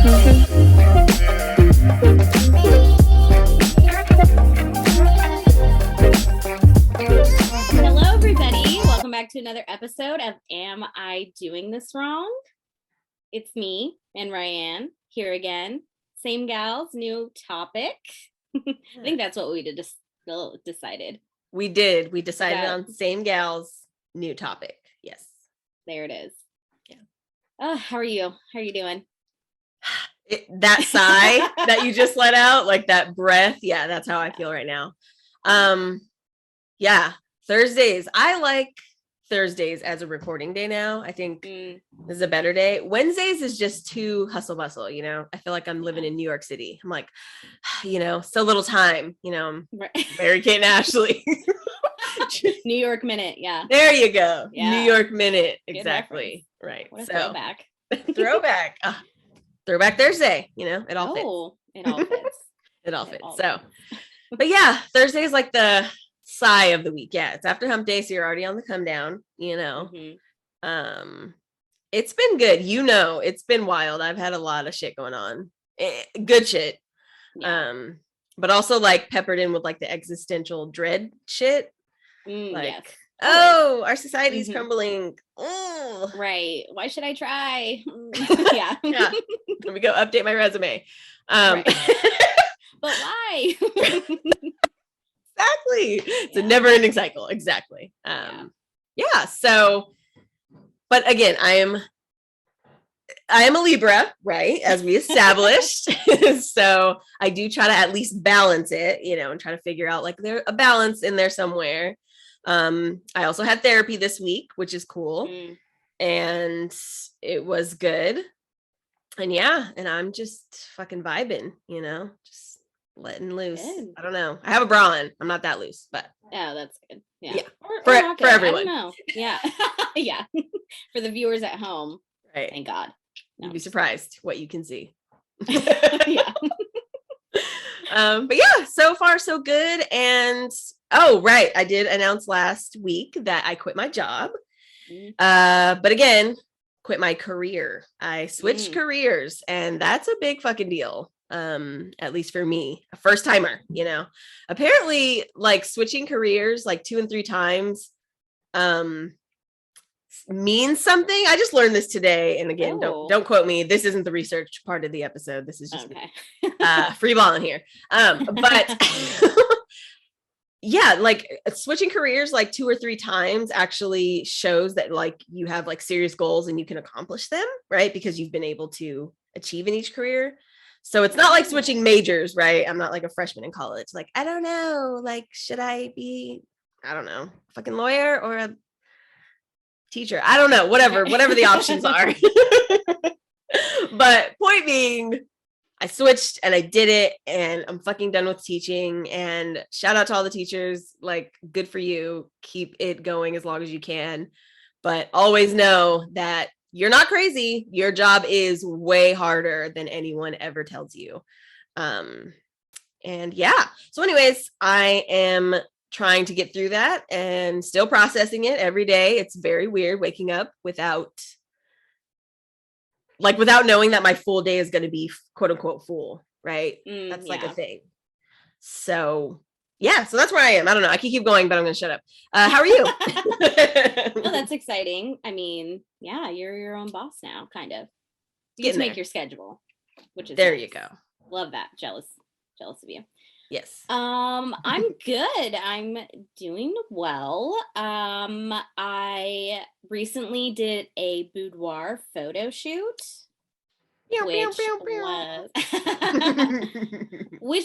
Hello, everybody. Welcome back to another episode of Am I Doing This Wrong? It's me and Ryann here again. Same gals, new topic. I think that's what we decided. We did. We decided on same gals, new topic. Yes. There it is. Yeah. Oh, how are you? How are you doing? That sigh that you just let out, like that breath. Yeah, that's how I feel right now. Yeah. Thursdays. I like Thursdays as a recording day now. I think this is a better day. Wednesdays is just too hustle bustle, you know. I feel like I'm living in New York City. I'm like, you know, so little time, you know. Mary Kate and Ashley. New York Minute, yeah. There you go. Yeah. New York Minute. Exactly. Right. What a throwback. Throwback. Throwback Thursday, you know, it all fits. It all fits. It all fits. So, but yeah, Thursday is like the sigh of the week. Yeah, it's after hump day, so you're already on the come down, you know. It's been good, you know. It's been wild. I've had a lot of shit going on. Good shit. But also like peppered in with like the existential dread shit. Yes. Oh, our society is crumbling. Oh, right. Why should I try? Yeah. Yeah. Let me go update my resume. Right. But why? Exactly. It's a never ending cycle. Exactly. Yeah. So, but again, I am a Libra, right? As we established. So I do try to at least balance it, you know, and try to figure out like there's a balance in there somewhere. I also had therapy this week, which is cool. And it was good. And yeah, and I'm just fucking vibing, you know, just letting loose. Good. I don't know. I have a bra on. I'm not that loose, but yeah, that's good. Yeah. For everyone. I don't know. Yeah. Yeah. For the viewers at home. Right. Thank God. You'd be surprised what you can see. Yeah. But yeah, so far so good. And oh, right. I did announce last week that I quit my job. But again, quit my career. I switched careers, and that's a big fucking deal. At least for me, a first timer, you know. Apparently, like switching careers like 2 and 3 times means something. I just learned this today, and again, don't quote me. This isn't the research part of the episode. This is just free balling here. But yeah, like switching careers like 2 or 3 times actually shows that like you have like serious goals and you can accomplish them, right? Because you've been able to achieve in each career. So it's not like switching majors, right? I'm not like a freshman in college. Like, I don't know, like, should I be, I don't know, fucking lawyer or a teacher? I don't know, whatever the options are. But point being, I switched and I did it, and I'm fucking done with teaching. And shout out to all the teachers, like, good for you. Keep it going as long as you can. But always know that you're not crazy. Your job is way harder than anyone ever tells you. And yeah. So anyways, I am trying to get through that and still processing it every day. It's very weird waking up without knowing that my full day is going to be quote unquote full, right? That's like a thing. So yeah, so that's where I am. I don't know. I can keep going, but I'm going to shut up. How are you? No, that's exciting. I mean, yeah, you're your own boss now, kind of. You get to make your schedule, which is there. Nice. You go. Love that. Jealous of you. Yes. I'm good. I'm doing well. I recently did a boudoir photo shoot. Which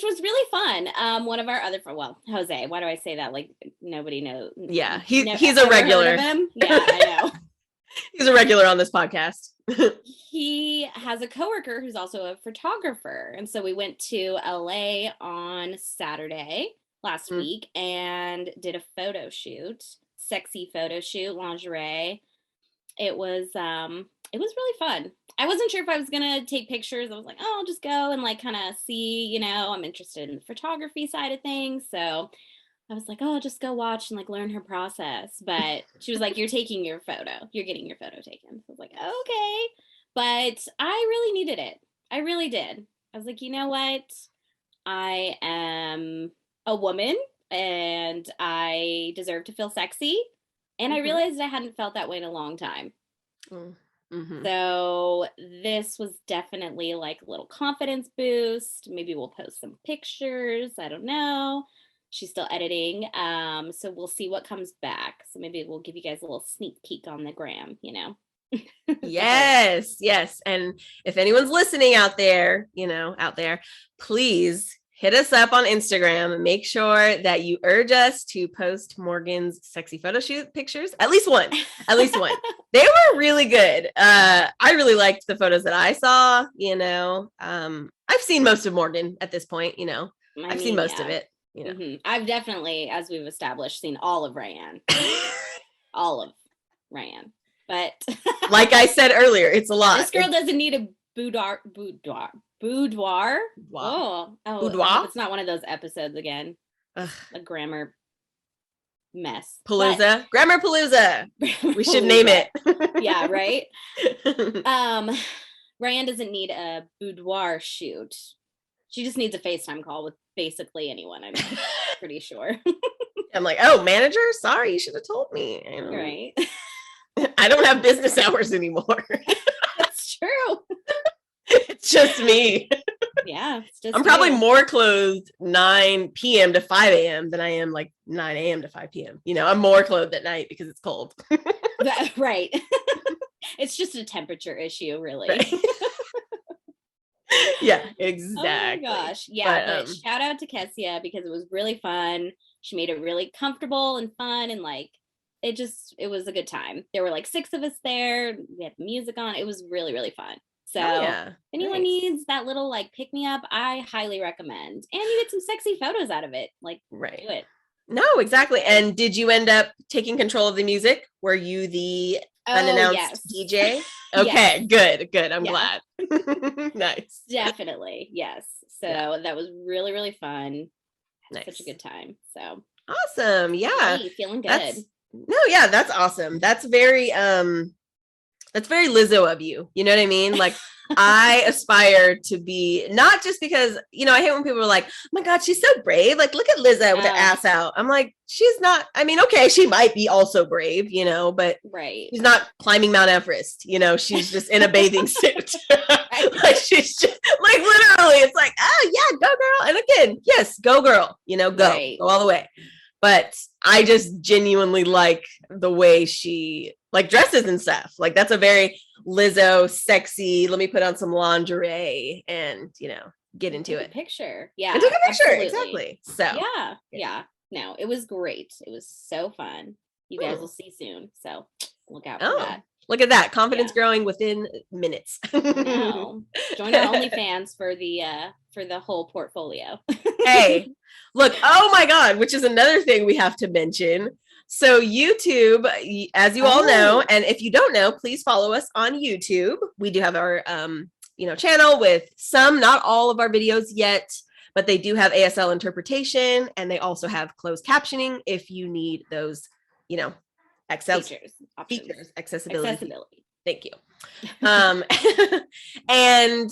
was really fun. One of our other Jose, why do I say that? Like nobody knows. Yeah, he's a regular. Yeah, I know. He's a regular on this podcast. He has a coworker who's also a photographer, and so we went to LA on Saturday last week and did a photo shoot, sexy photo shoot, lingerie. It was really fun. I wasn't sure if I was going to take pictures. I was like, oh, I'll just go and like kind of see, you know, I'm interested in the photography side of things. So I was like, oh, I'll just go watch and like learn her process. But she was like, you're taking your photo. You're getting your photo taken. So I was like, okay. But I really needed it. I really did. I was like, you know what? I am a woman and I deserve to feel sexy. And I realized I hadn't felt that way in a long time. Mm-hmm. So this was definitely like a little confidence boost. Maybe we'll post some pictures. I don't know. She's still editing. So we'll see what comes back. So maybe we'll give you guys a little sneak peek on the gram, you know. Yes, yes. And if anyone's listening out there, please hit us up on Instagram and make sure that you urge us to post Morgan's sexy photo shoot pictures. At least one. They were really good. I really liked the photos that I saw, I've seen most of Morgan at this point, I've seen most of it, I've definitely, as we've established, seen all of Ryann. All of Ryann. But like I said earlier, it's a lot. This girl doesn't need a boudoir. Boudoir? Oh, boudoir? It's not one of those episodes again. Ugh. A grammar mess. Palooza. Grammar Palooza. We should name it. Yeah, right? Ryann doesn't need a boudoir shoot. She just needs a FaceTime call with basically anyone, I'm pretty sure. I'm like, oh, manager? Sorry, you should have told me. Right. I don't have business hours anymore. That's true. It's just me. Yeah. It's just I'm probably more clothed 9 p.m. to 5 a.m. than I am like 9 a.m. to 5 p.m. I'm more clothed at night because it's cold. Right. It's just a temperature issue, really. Right. Yeah, exactly. Oh my gosh. Yeah, but shout out to Kessia because it was really fun. She made it really comfortable and fun and like it was a good time. There were like 6 of us there. We had music on. It was really, really fun. So if anyone needs that little like pick me up, I highly recommend. And you get some sexy photos out of it. Like, do it. No, exactly. And did you end up taking control of the music? Were you the unannounced DJ? Okay, yes. Good. I'm glad. Nice. Definitely. Yes. So that was really, really fun. Nice. Such a good time. So awesome. Yeah. Hey, feeling good. That's awesome. That's very Lizzo of you. You know what I mean? Like I aspire to be, not just because, I hate when people are like, oh my God, she's so brave. Like, look at Lizzo with her ass out. I'm like, she's not, okay, she might be also brave, but she's not climbing Mount Everest. She's just in a bathing suit. Like she's just like, literally, it's like, oh yeah, go girl. And again, yes, go girl, go all the way. But I just genuinely like the way she like dresses and stuff. Like that's a very Lizzo sexy. Let me put on some lingerie and, get into it. Picture. Yeah. And take a picture. Absolutely. Exactly. So yeah. No, it was great. It was so fun. You guys will see soon. So look out for that. Look at that. Confidence growing within minutes. No. Join our OnlyFans for the whole portfolio. Hey, look, oh my God, which is another thing we have to mention. So YouTube, as you all know, and if you don't know, please follow us on YouTube. We do have our, channel with some, not all of our videos yet, but they do have ASL interpretation and they also have closed captioning if you need those, features, accessibility. Thank you. And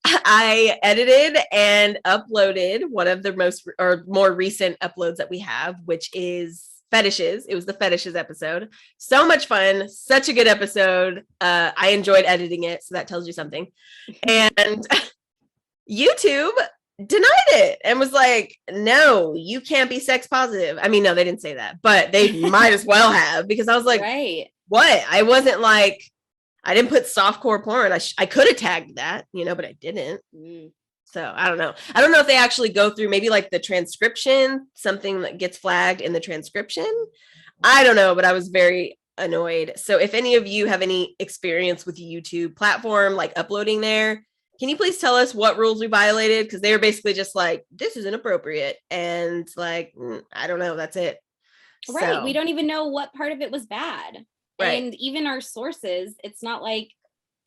I edited and uploaded one of the more recent uploads that we have, which is fetishes. It was the fetishes episode. So much fun. Such a good episode. I enjoyed editing it. So that tells you something. And YouTube denied it and was like, no, you can't be sex positive. I mean, no, they didn't say that, but they might as well have, because I was like, what? I wasn't like, I didn't put softcore porn. I could have tagged that, but I didn't. So I don't know. I don't know if they actually go through maybe like the transcription, something that gets flagged in the transcription. I don't know, but I was very annoyed. So if any of you have any experience with the YouTube platform, like uploading there, can you please tell us what rules we violated? Because they were basically just like, this is inappropriate. And like, I don't know. That's it. Right. So, we don't even know what part of it was bad. Right. And even our sources, it's not like,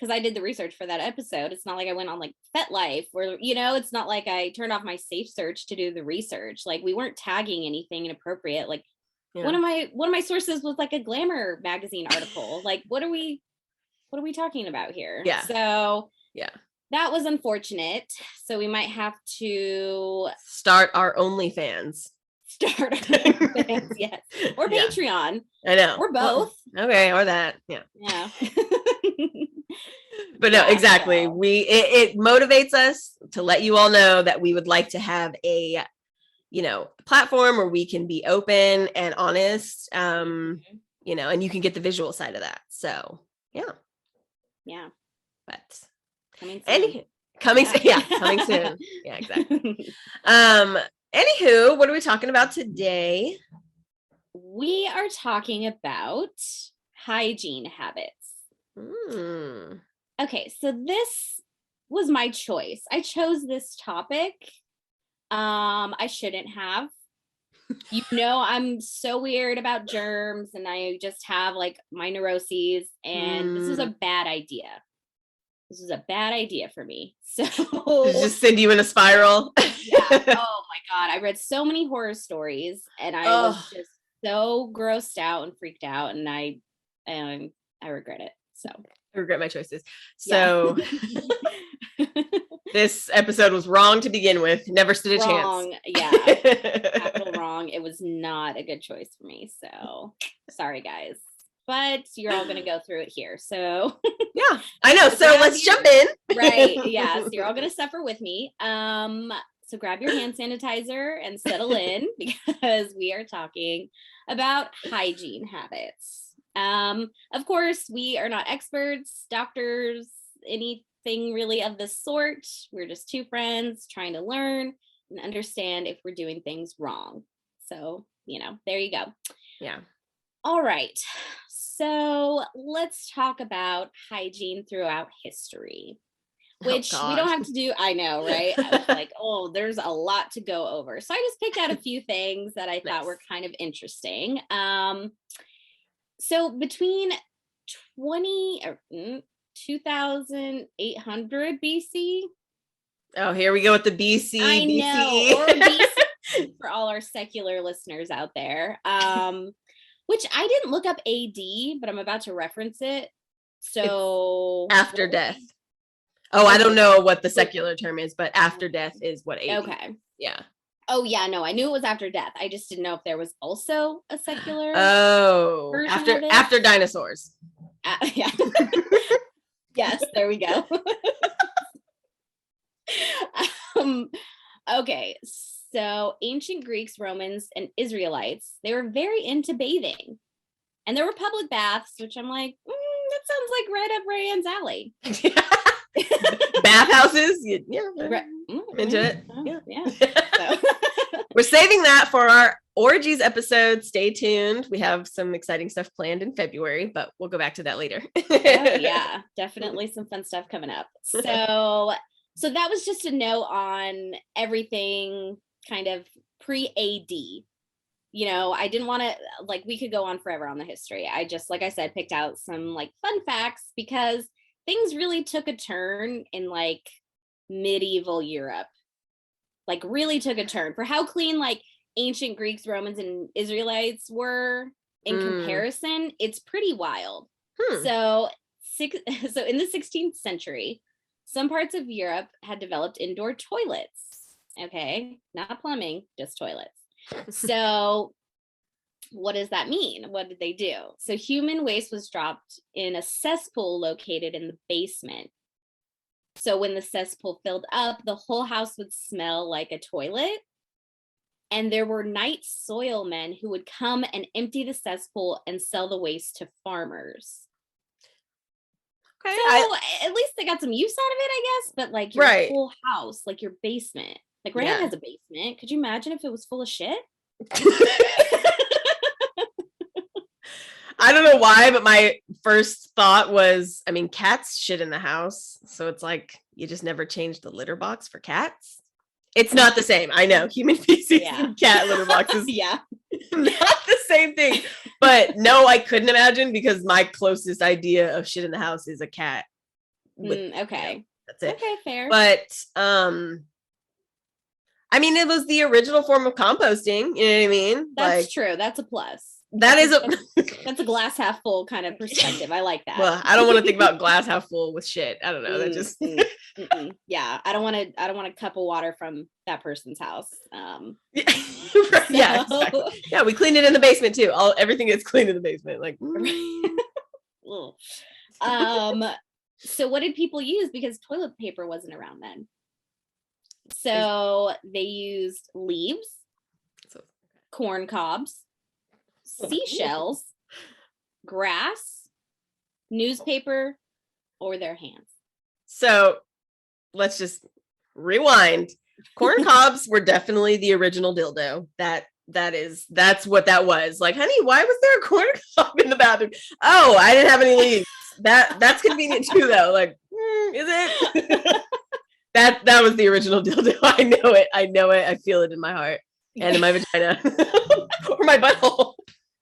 because I did the research for that episode, it's not like I went on like FetLife where, it's not like I turned off my safe search to do the research. Like we weren't tagging anything inappropriate. Like one of my sources was like a Glamour magazine article. Like what are we talking about here? Yeah. So that was unfortunate. So we might have to start our OnlyFans. Start our OnlyFans, yes. Or Patreon. I know. Or both. Okay, or that. Yeah. Yeah. But no, exactly. So. It motivates us to let you all know that we would like to have a, platform where we can be open and honest, and you can get the visual side of that. So, yeah. Yeah. But coming soon. Coming soon. Yeah, exactly. Anywho, what are we talking about today? We are talking about hygiene habits. Okay, so this was my choice. I chose this topic. I shouldn't have. I'm so weird about germs, and I just have like my neuroses, and this is a bad idea. This is a bad idea for me. So just send you in a spiral. Yeah. Oh my God. I read so many horror stories, and I was just so grossed out and freaked out, and I regret it. So I regret my choices. So this episode was wrong to begin with. Never stood a chance. Yeah. Capital wrong. It was not a good choice for me. So sorry, guys. But you're all going to go through it here. So yeah, I know. So let's jump in. Right. Yeah. So you're all going to suffer with me. So grab your hand sanitizer and settle in, because we are talking about hygiene habits. Of course, we are not experts, doctors, anything really of the sort. We're just two friends trying to learn and understand if we're doing things wrong. So, there you go. Yeah. All right. So let's talk about hygiene throughout history, which we don't have to do. I know, right? I was like, there's a lot to go over. So I just picked out a few things that I thought were kind of interesting. So between 2800 BC. Oh, here we go with the BC. I know, or BC for all our secular listeners out there. Which I didn't look up AD, but I'm about to reference it. So it's after death. Oh, I don't know what the secular term is, but after death is what AD. Okay. Yeah. Oh yeah, no, I knew it was after death. I just didn't know if there was also a secular. Oh, after dinosaurs. Yeah. Yes, there we go. Okay, so ancient Greeks, Romans, and Israelites, they were very into bathing, and there were public baths, which I'm like, that sounds like right up Ryan's alley. Bathhouses, into it. Yeah. So. We're saving that for our orgies episode. Stay tuned. We have some exciting stuff planned in February, but we'll go back to that later. Oh yeah, definitely some fun stuff coming up. So that was just a note on everything kind of pre-AD. I didn't want to, we could go on forever on the history. I just, like I said, picked out some fun facts, because things really took a turn in medieval Europe. Really took a turn for how clean ancient Greeks, Romans, and Israelites were in comparison. It's pretty wild. So in the 16th century, some parts of Europe had developed indoor toilets. Okay, not plumbing, just toilets. So what does that mean? What did they do? So human waste was dropped in a cesspool located in the basement. So when the cesspool filled up, the whole house would smell like a toilet. And there were night soil men who would come and empty the cesspool and sell the waste to farmers. Okay. So at least they got some use out of it, I guess. But your whole house, your basement. Ryan has a basement. Could you imagine if it was full of shit? I don't know why, but my first thought was, cats shit in the house. So it's you just never change the litter box for cats. It's not the same. I know. Human feces and cat litter boxes. Yeah. Not the same thing. But no, I couldn't imagine, because my closest idea of shit in the house is a cat. Okay. That's it. Okay, fair. But it was the original form of composting. You know what I mean? That's true. That's a plus. that is that's a glass half full kind of perspective. I like that. Well, I don't want to think about glass half full with shit. I don't know. That just yeah. I don't want a cup of water from that person's house. Yeah, right. Yeah, exactly. Yeah, we cleaned it in the basement too. Everything gets cleaned in the basement. Like, so what did people use? Because toilet paper wasn't around then. So they used leaves, corn cobs, seashells, grass, newspaper, or their hands. So let's just rewind. Corn cobs were definitely the original dildo. That's what that was. Like, honey, why was there a corn cob in the bathroom? Oh, I didn't have any leaves. That's convenient too, though. Like, is it? That was the original dildo. I know it. I feel it in my heart and in my vagina or my butthole.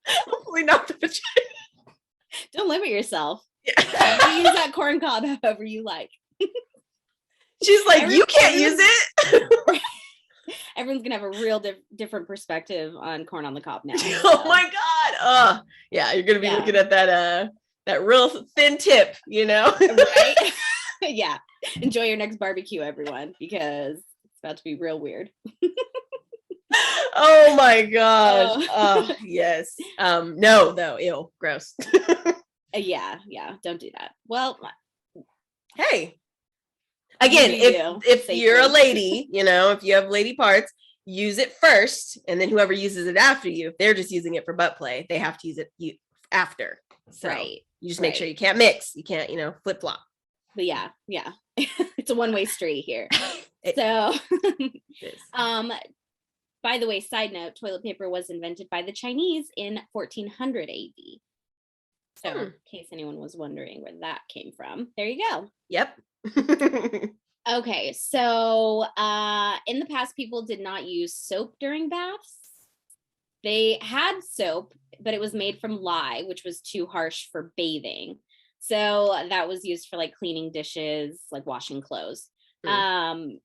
Hopefully not the vagina. Don't limit yourself. Yeah. Use that corn cob however you like. She's like, you can't use it. Everyone's gonna have a real different perspective on corn on the cob now. So. Oh my god! Yeah, you're gonna be looking at that real thin tip, you know? Right? Yeah. Enjoy your next barbecue, everyone, because it's about to be real weird. Oh my gosh! Oh yes. No, though, ew, gross. Yeah, don't do that. Well, hey. Again, if you're a lady, you know, if you have lady parts, use it first, and then whoever uses it after you, if they're just using it for butt play, they have to use it after. So you just make sure you can't mix. You can't, flip flop. But yeah, it's a one-way street here. So, by the way, side note, toilet paper was invented by the Chinese in 1400 AD. So, in case anyone was wondering where that came from, there you go. Yep. Okay, so in the past, people did not use soap during baths. They had soap, but it was made from lye, which was too harsh for bathing. So that was used for like cleaning dishes, like washing clothes.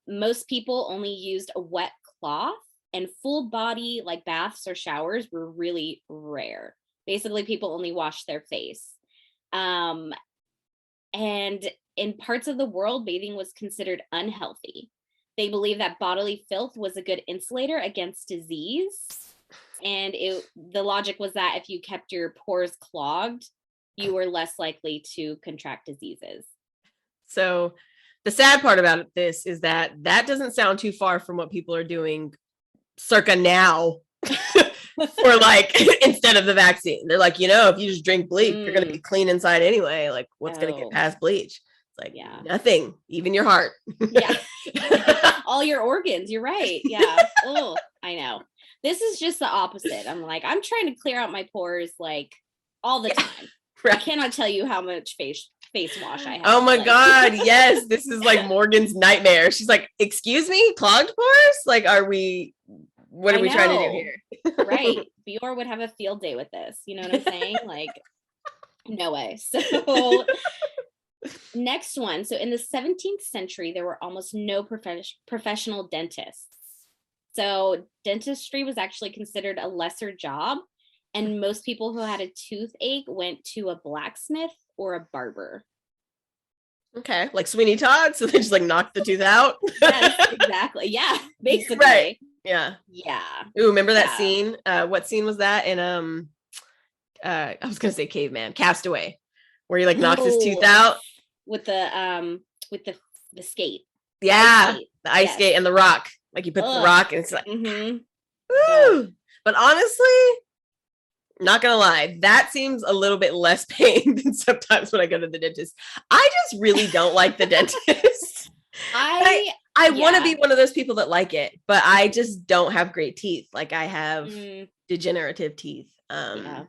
Most people only used a wet cloth, and full body like baths or showers were really rare. Basically, people only washed their face. And in parts of the world, bathing was considered unhealthy. They believed that bodily filth was a good insulator against disease. And the logic was that if you kept your pores clogged, you were less likely to contract diseases. So the sad part about this is that doesn't sound too far from what people are doing circa now. For like, instead of the vaccine, they're like, if you just drink bleach, you're going to be clean inside anyway. Like, what's going to get past bleach? It's like, nothing, even your heart. Yeah. All your organs. You're right. Yeah. Oh, I know. This is just the opposite. I'm like, I'm trying to clear out my pores like all the time. Right. I cannot tell you how much face wash I have. Oh my God. Yes. This is like Morgan's nightmare. She's like, excuse me, clogged pores? Like, what are we trying to do here? Right. Bior would have a field day with this. You know what I'm saying? Like, no way. So next one. So in the 17th century, there were almost no professional dentists. So dentistry was actually considered a lesser job. And most people who had a toothache went to a blacksmith or a barber. Okay. Like Sweeney Todd. So they just like knocked the tooth out. Yes, exactly. Yeah. Basically. Right. Yeah. Ooh, remember that scene? What scene was that in I was gonna say Caveman, Castaway, where he like knocks his tooth out with the skate. Yeah, the ice skate and the rock. Like you put the rock and it's like woo. But honestly, not gonna lie, that seems a little bit less pain than sometimes when I go to the dentist. I just really don't like the dentist. I want to be one of those people that like it, but I just don't have great teeth. Like I have degenerative teeth. It's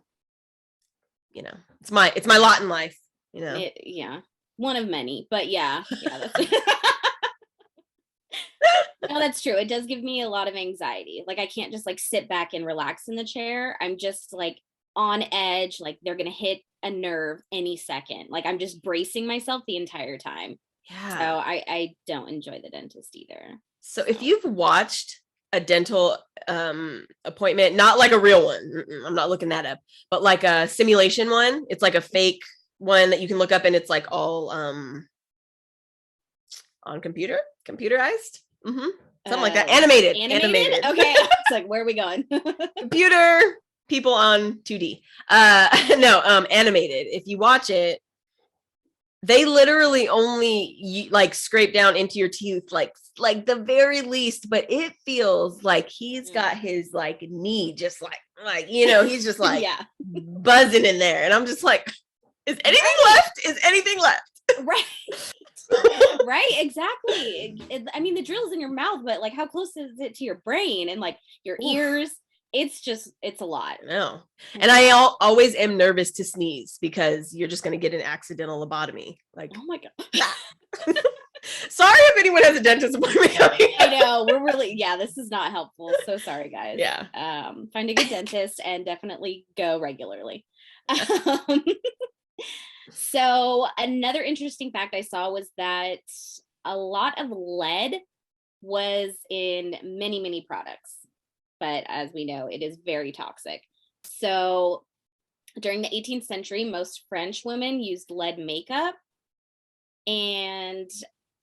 my lot in life, one of many, but that's no, that's true. It does give me a lot of anxiety. Like I can't just like sit back and relax in the chair. I'm just like on edge, like they're gonna hit a nerve any second. Like I'm just bracing myself the entire time. Yeah. So I don't enjoy the dentist either. So if you've watched a dental appointment, not like a real one. I'm not looking that up, but like a simulation one. It's like a fake one that you can look up, and it's like all on computerized. Something like that. Animated. Okay. It's like, where are we going? Computer people on 2D. No, animated. If you watch it, they literally only like scrape down into your teeth like the very least, but it feels like he's got his like knee just like he's just like buzzing in there, and I'm just like, is anything left? Is anything left? Right. Right, exactly. I mean, the drill's in your mouth, but like, how close is it to your brain and like your ears? It's a lot. No. And I always am nervous to sneeze because you're just going to get an accidental lobotomy. Like, oh my God. Sorry if anyone has a dentist appointment coming. I know, we're really, this is not helpful. So sorry, guys. Yeah. Find a good dentist and definitely go regularly. So another interesting fact I saw was that a lot of lead was in many, many products. But as we know, it is very toxic. So during the 18th century, most French women used lead makeup, and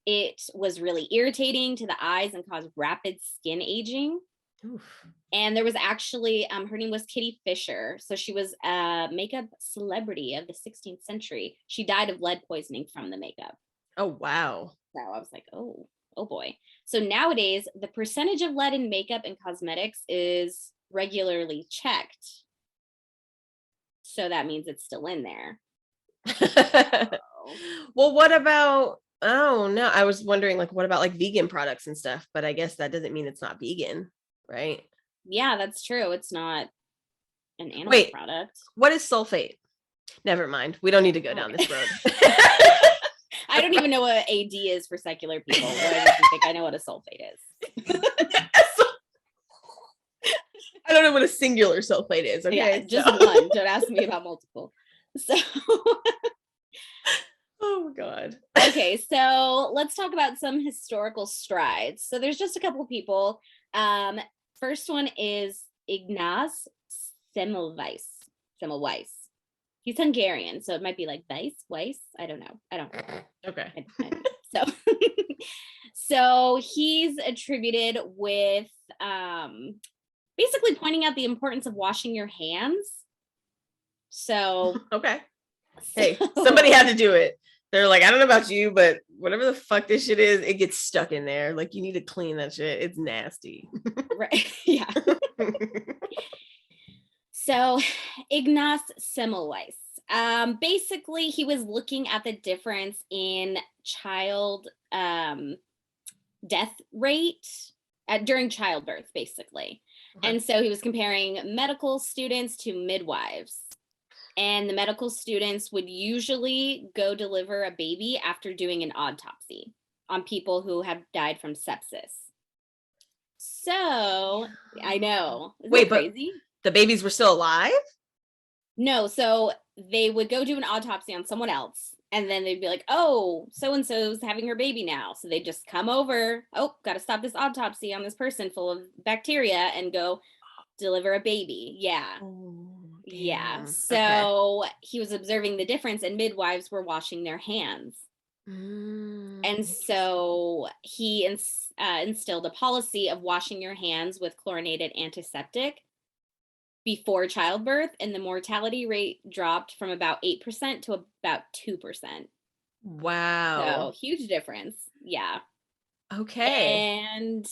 it was really irritating to the eyes and caused rapid skin aging. Oof. And there was actually, her name was Kitty Fisher. So she was a makeup celebrity of the 16th century. She died of lead poisoning from the makeup. Oh, wow. So I was like, oh boy. So nowadays, the percentage of lead in makeup and cosmetics is regularly checked. So that means it's still in there. Well, what about, oh no, I was wondering, like, what about like vegan products and stuff? But I guess that doesn't mean it's not vegan, right? Yeah, that's true. It's not an animal product. What is sulfate? Never mind. We don't need to go down this road. I don't even know what AD is for secular people. But I just think I know what a sulfate is. I don't know what a singular sulfate is. Okay, yeah, just one. Don't ask me about multiple. So, oh my God. Okay, so let's talk about some historical strides. So there's just a couple of people. First one is Ignaz Semmelweis. He's Hungarian, so it might be like Weiss. I don't know. Okay. So he's attributed with basically pointing out the importance of washing your hands. So okay. Hey, somebody had to do it. They're like, I don't know about you, but whatever the fuck this shit is, it gets stuck in there. Like, you need to clean that shit. It's nasty. Right. Yeah. So Ignaz Semmelweis, basically he was looking at the difference in child death rate during childbirth, basically. Okay. And so he was comparing medical students to midwives. And the medical students would usually go deliver a baby after doing an autopsy on people who have died from sepsis. So I know. Wait, but crazy? The babies were still alive? No, so they would go do an autopsy on someone else, and then they'd be like, oh, so-and-so's having her baby now. So they just come over, got to stop this autopsy on this person full of bacteria and go deliver a baby. Yeah. Oh, yeah. So he was observing the difference, and midwives were washing their hands. And so he instilled a policy of washing your hands with chlorinated antiseptic before childbirth, and the mortality rate dropped from about 8% to about 2%. Wow. So huge difference. Yeah. Okay. And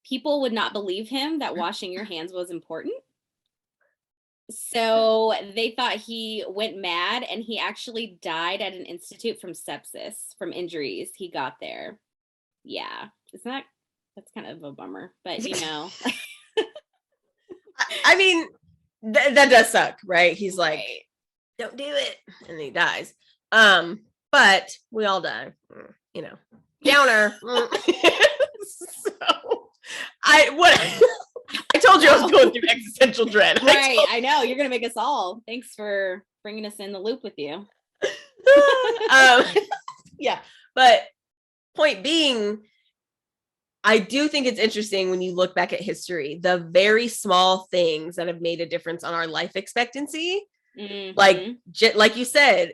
people would not believe him that washing your hands was important. So they thought he went mad, and he actually died at an institute from sepsis, from injuries he got there. Yeah. That's kind of a bummer, but I mean, that does suck, right? He's like, don't do it. And he dies. But we all die, downer. So I told you I was going through existential dread. Right. I know. You're going to make us all. Thanks for bringing us in the loop with you. Yeah. But point being, I do think it's interesting when you look back at history, the very small things that have made a difference on our life expectancy. Like, like you said,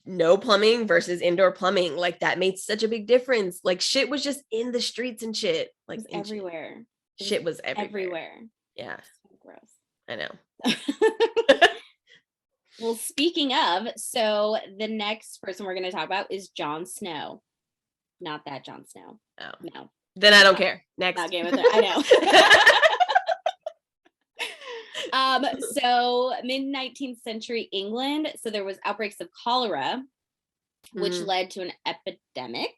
no plumbing versus indoor plumbing, like that made such a big difference. Like shit was just in the streets and shit, like it was everywhere. Shit was everywhere. Yeah, so gross. I know. Well, speaking of, so the next person we're going to talk about is Jon Snow. Not that Jon Snow. Oh. No. Then I don't care. Next. Not Game of Thrones. I know. So mid-19th century England, so there was outbreaks of cholera, which led to an epidemic,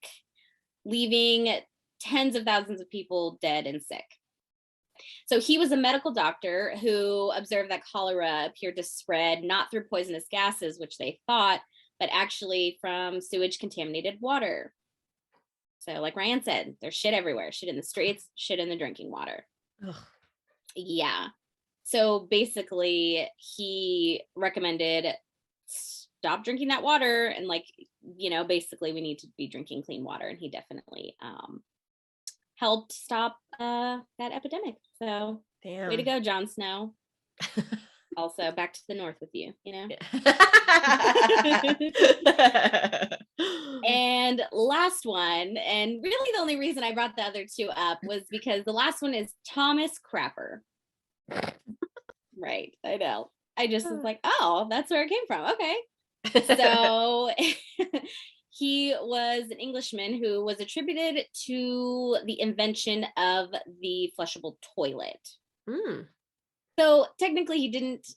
leaving tens of thousands of people dead and sick. So he was a medical doctor who observed that cholera appeared to spread not through poisonous gases, which they thought, but actually from sewage contaminated water. So like Ryann said, there's shit everywhere, shit in the streets, shit in the drinking water. Ugh. Yeah. So basically he recommended stop drinking that water and like, you know, basically we need to be drinking clean water. And he definitely helped stop that epidemic. So way to go, Jon Snow. Also back to the north with you, you know? Yeah. And last one, and really the only reason I brought the other two up was because the last one is Thomas Crapper. Right, I know. I just was like, oh, that's where it came from. Okay. So he was an Englishman who was attributed to the invention of the flushable toilet. So technically he didn't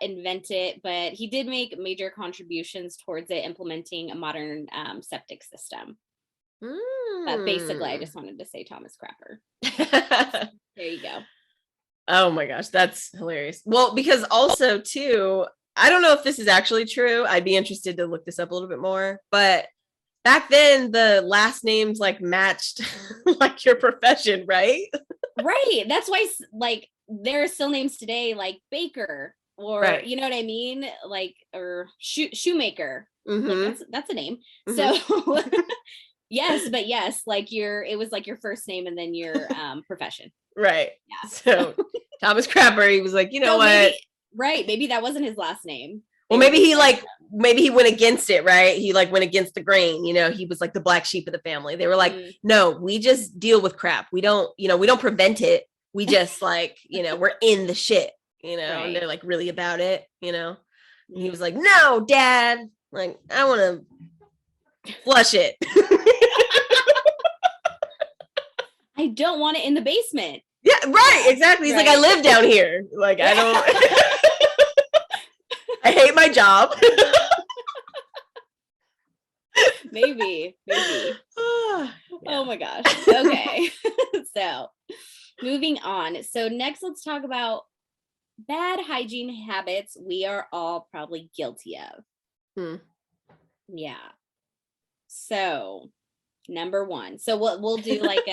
invent it, but he did make major contributions towards it, implementing a modern septic system. But basically, I just wanted to say Thomas Crapper. There you go. Oh my gosh, that's hilarious. Well, because also too, I don't know if this is actually true. I'd be interested to look this up a little bit more. But back then, the last names like matched like your profession, right? Right. That's why like there are still names today like Baker or right. You know what I mean? Like, or shoemaker. Like that's a name. So yes, but yes, like it was like your first name and then your profession. Right. Yeah. So Thomas Crapper, he was like, you know what? Maybe that wasn't his last name. Well, maybe he went against it, right? He like went against the grain, you know, he was like the black sheep of the family. They were like, no, we just deal with crap. We don't prevent it. We just like, you know, we're in the shit, you know, and they're like really about it, you know? And he was like, no, Dad, like, I want to flush it. I don't want it in the basement. Yeah, right, exactly. He's like, I live down here. Like, I don't... I hate my job. maybe. Oh my gosh. Okay. So moving on. So next, let's talk about bad hygiene habits we are all probably guilty of. Yeah. So number one. So we'll do like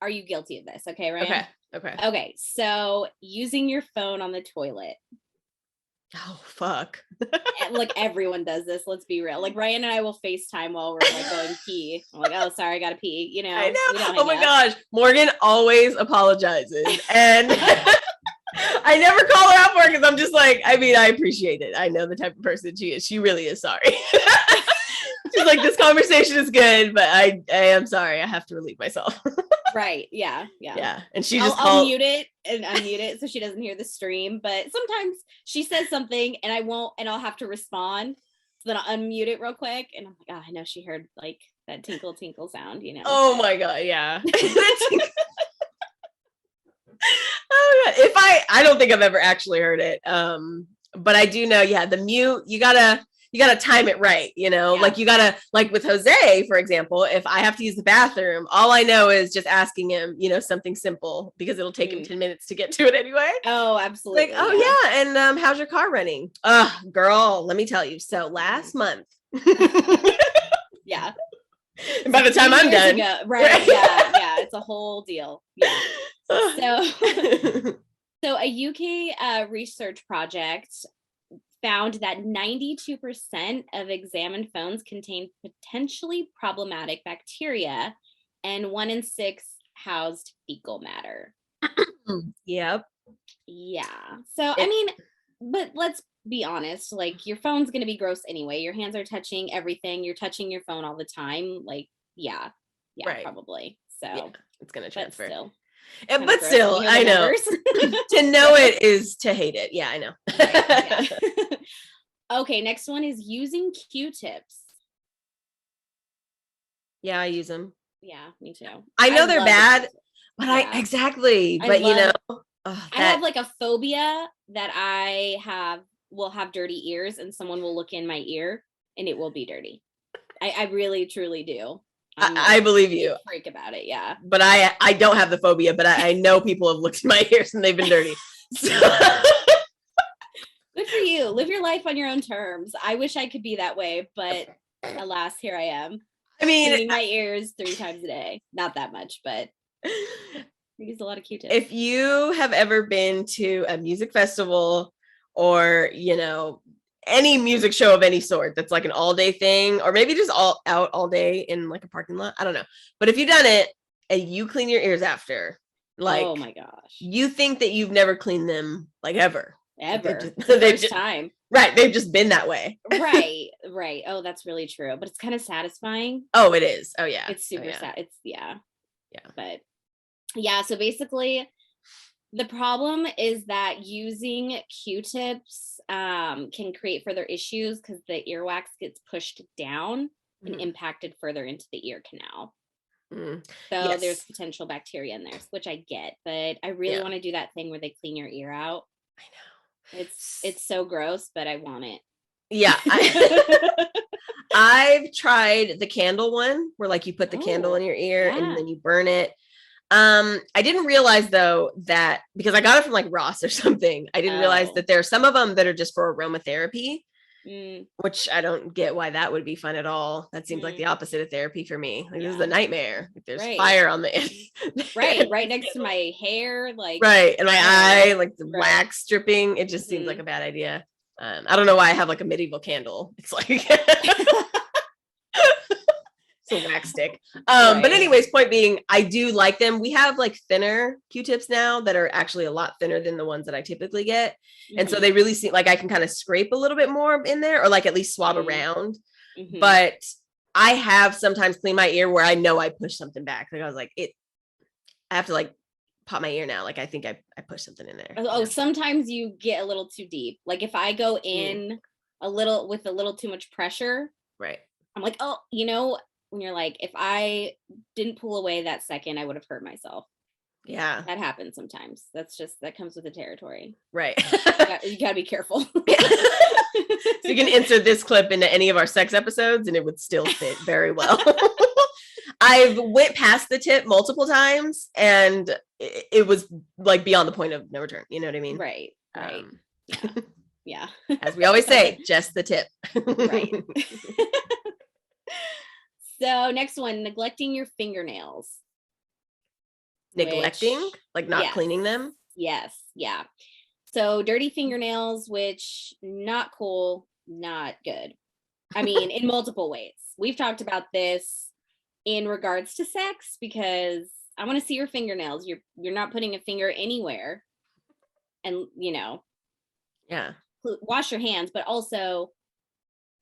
are you guilty of this? Okay, right? Okay. So using your phone on the toilet. Oh, fuck. Like everyone does this, let's be real. Like Ryan and I will FaceTime while we're like going pee. I'm like, oh, sorry, I gotta pee. You know, I know. Oh my gosh. Morgan always apologizes. And I never call her out for it because I'm just like, I mean, I appreciate it. I know the type of person she is. She really is sorry. She's like, this conversation is good, but I am sorry. I have to relieve myself. Right. Yeah. And she I'll mute it and unmute it so she doesn't hear the stream. But sometimes she says something and I won't, and I'll have to respond. So then I'll unmute it real quick. And I'm like, oh, I know she heard like that tinkle tinkle sound, you know. Oh my God. Yeah. Oh God. I don't think I've ever actually heard it. But I do know, the mute, you gotta time it right, you know, like you gotta, like with Jose, for example, if I have to use the bathroom, all I know is just asking him, you know, something simple because it'll take him 10 minutes to get to it anyway. Oh, absolutely. Like, oh yeah. And how's your car running? Girl, let me tell you. So last month. Yeah. And by the time I'm done. Right. Yeah. It's a whole deal. Yeah. So a UK research project found that 92% of examined phones contained potentially problematic bacteria, and 1 in 6 housed fecal matter. Yep. Yeah. So, I mean, but let's be honest, like your phone's going to be gross anyway. Your hands are touching everything. You're touching your phone all the time. Like, yeah. Yeah, right. probably. So, yeah, it's going to transfer. But still, I know. To know it is to hate it. Yeah, I know. Right, yeah. Okay, next one is using Q-tips. Yeah, I use them. Yeah, me too. I know they're bad, but yeah. exactly. But I have like a phobia that I will have dirty ears, and someone will look in my ear and it will be dirty. I really truly do. I believe you. Freak about it, yeah. But I don't have the phobia, but I know people have looked in my ears and they've been dirty. So. Good for you. Live your life on your own terms. I wish I could be that way, but alas, here I am. I mean, cleaning my ears 3 times a day. Not that much, but I use a lot of Q-tips. If you have ever been to a music festival or, any music show of any sort that's like an all-day thing, or maybe just all day in like a parking lot, I don't know. But if you've done it and you clean your ears after, like, oh my gosh, you think that you've never cleaned them like ever. First time. Right. They've just been that way. Right. Oh, that's really true. But it's kind of satisfying. Oh, it is. Oh, yeah. It's super sad. It's yeah. But yeah, so basically the problem is that using Q-tips can create further issues because the earwax gets pushed down and impacted further into the ear canal. So there's potential bacteria in there, which I get, but I really want to do that thing where they clean your ear out. I know. It's so gross, but I want it. Yeah. I've tried the candle one where like you put the candle in your ear and then you burn it. I didn't realize though that because I got it from like Ross or something, I didn't realize that there are some of them that are just for aromatherapy, which I don't get why that would be fun at all. That seems like the opposite of therapy for me. Like, this is a nightmare. Like, there's fire on the right next to my hair, like and my eye, like the wax dripping. It just seems like a bad idea. I don't know why I have like a medieval candle. It's like it's a wax stick. But anyways, point being, I do like them. We have like thinner Q-tips now that are actually a lot thinner than the ones that I typically get. And so they really seem like I can kind of scrape a little bit more in there, or like at least swab around. But I have sometimes cleaned my ear where I know I pushed something back. Like I was like, I have to like pop my ear now. Like I think I pushed something in there. Oh, sometimes you get a little too deep. Like if I go in a little with a little too much pressure, right? I'm like, oh, when you're like, if I didn't pull away that second, I would have hurt myself. Yeah. That happens sometimes. That comes with the territory. Right. You gotta be careful. So you can insert this clip into any of our sex episodes and it would still fit very well. I've went past the tip multiple times and it was like beyond the point of no return. You know what I mean? Right. Yeah. As we always say, just the tip. Right. So next one, neglecting your fingernails. Neglecting? Like not cleaning them? Yes. Yeah. So dirty fingernails, which not cool, not good. I mean, in multiple ways. We've talked about this in regards to sex because I want to see your fingernails. You're not putting a finger anywhere. And, wash your hands, but also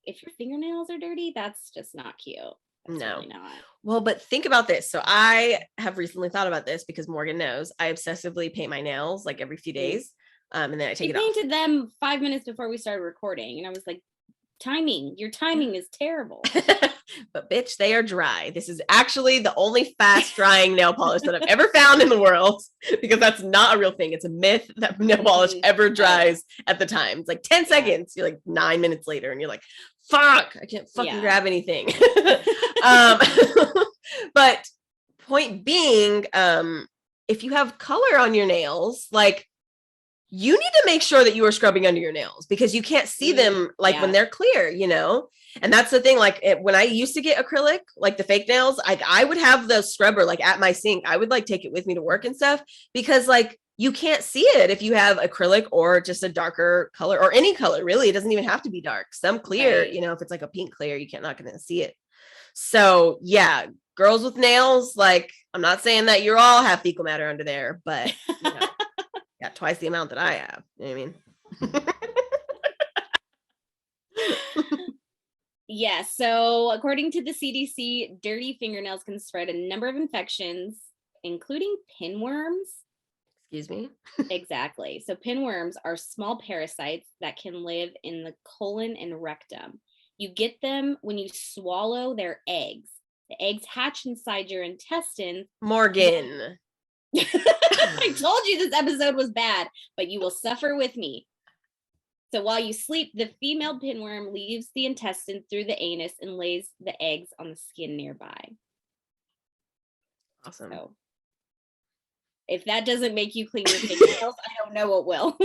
if your fingernails are dirty, that's just not cute. That's really not. Well, but think about this. So I have recently thought about this because Morgan knows I obsessively paint my nails like every few days. And then I take it off. I painted them 5 minutes before we started recording. And I was like, your timing is terrible. But bitch, they are dry. This is actually the only fast drying nail polish that I've ever found in the world, because that's not a real thing. It's a myth that nail polish ever dries at the time. It's like 10 seconds. You're like 9 minutes later and you're like, fuck, I can't fucking grab anything. But point being, if you have color on your nails, like you need to make sure that you are scrubbing under your nails because you can't see them like when they're clear, and that's the thing. Like when I used to get acrylic, like the fake nails, I would have the scrubber like at my sink. I would like take it with me to work and stuff because like you can't see it if you have acrylic or just a darker color or any color. Really, it doesn't even have to be dark. Some clear, if it's like a pink clear, not going to see it. So yeah, girls with nails, like, I'm not saying that you all have fecal matter under there, but got twice the amount that I have. You know what I mean? Yeah, so according to the CDC, dirty fingernails can spread a number of infections, including pinworms. Excuse me? Exactly. So pinworms are small parasites that can live in the colon and rectum. You get them when you swallow their eggs. The eggs hatch inside your intestines. Morgan. I told you this episode was bad, but you will suffer with me. So while you sleep, the female pinworm leaves the intestine through the anus and lays the eggs on the skin nearby. Awesome. So if that doesn't make you clean your fingernails, I don't know what will.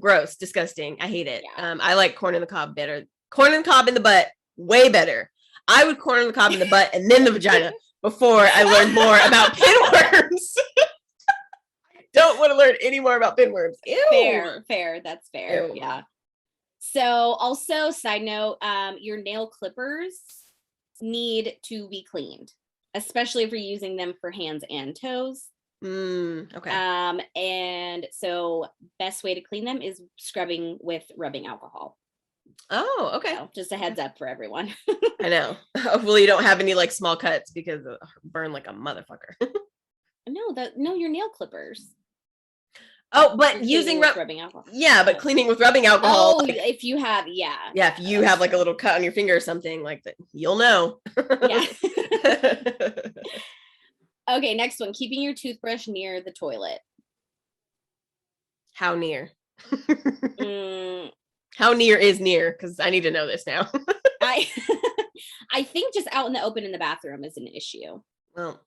Gross, disgusting. I hate it. Yeah. I like corn in the cob better. Corn in the cob in the butt, way better. I would corn in the cob in the butt and then the vagina before I learned more about pinworms. Don't want to learn any more about pinworms. Ew. Fair. That's fair. Ew. Yeah. So also, side note, your nail clippers need to be cleaned, especially if you're using them for hands and toes. Okay. And so best way to clean them is scrubbing with rubbing alcohol. Oh, okay. So just a heads up for everyone. I know. Hopefully you don't have any like small cuts because it'll burn like a motherfucker. No, your nail clippers. Oh, but using rubbing alcohol. Yeah, but cleaning with rubbing alcohol. Oh, like, if you have, if you have like a little cut on your finger or something like that, you'll know. Yeah. Okay, next one. Keeping your toothbrush near the toilet. How near? How near is near? Because I need to know this now. I think just out in the open in the bathroom is an issue. Well,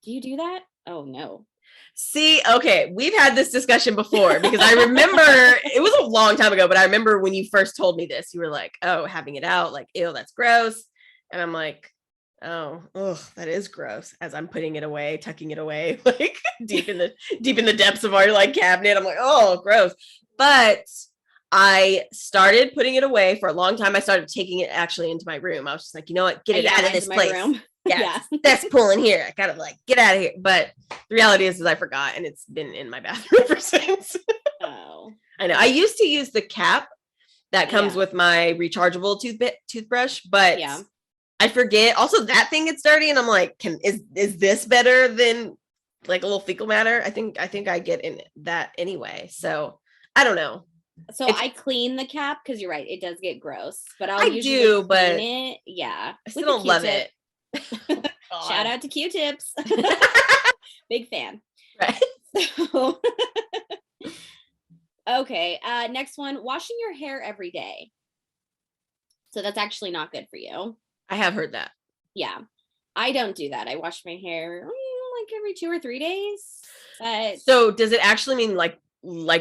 do you do that? Oh no. See, okay, we've had this discussion before because I remember it was a long time ago, but I remember when you first told me this, you were like, "Oh, having it out, like, ew, that's gross," and I'm like, "Oh, that is gross." As I'm putting it away, tucking it away, like deep in the depths of our like cabinet, I'm like, "Oh, gross," but I started putting it away for a long time. I started taking it actually into my room. I was just like, you know what, get it out of this place. Room. Yeah. That's pulling here. I gotta like get out of here. But the reality is I forgot and it's been in my bathroom ever since. Oh. I know. I used to use the cap that comes with my rechargeable toothbrush, but I forget. Also, that thing gets dirty and I'm like, is this better than like a little fecal matter? I think I get in that anyway. So I don't know. So I clean the cap because you're right, it does get gross. But I usually clean it. Yeah. I still don't love it. Shout out to Q-tips. Big fan. Right. So, okay. Next one, washing your hair every day. So that's actually not good for you. I have heard that. Yeah. I don't do that. I wash my hair like every 2 or 3 days. But so does it actually mean like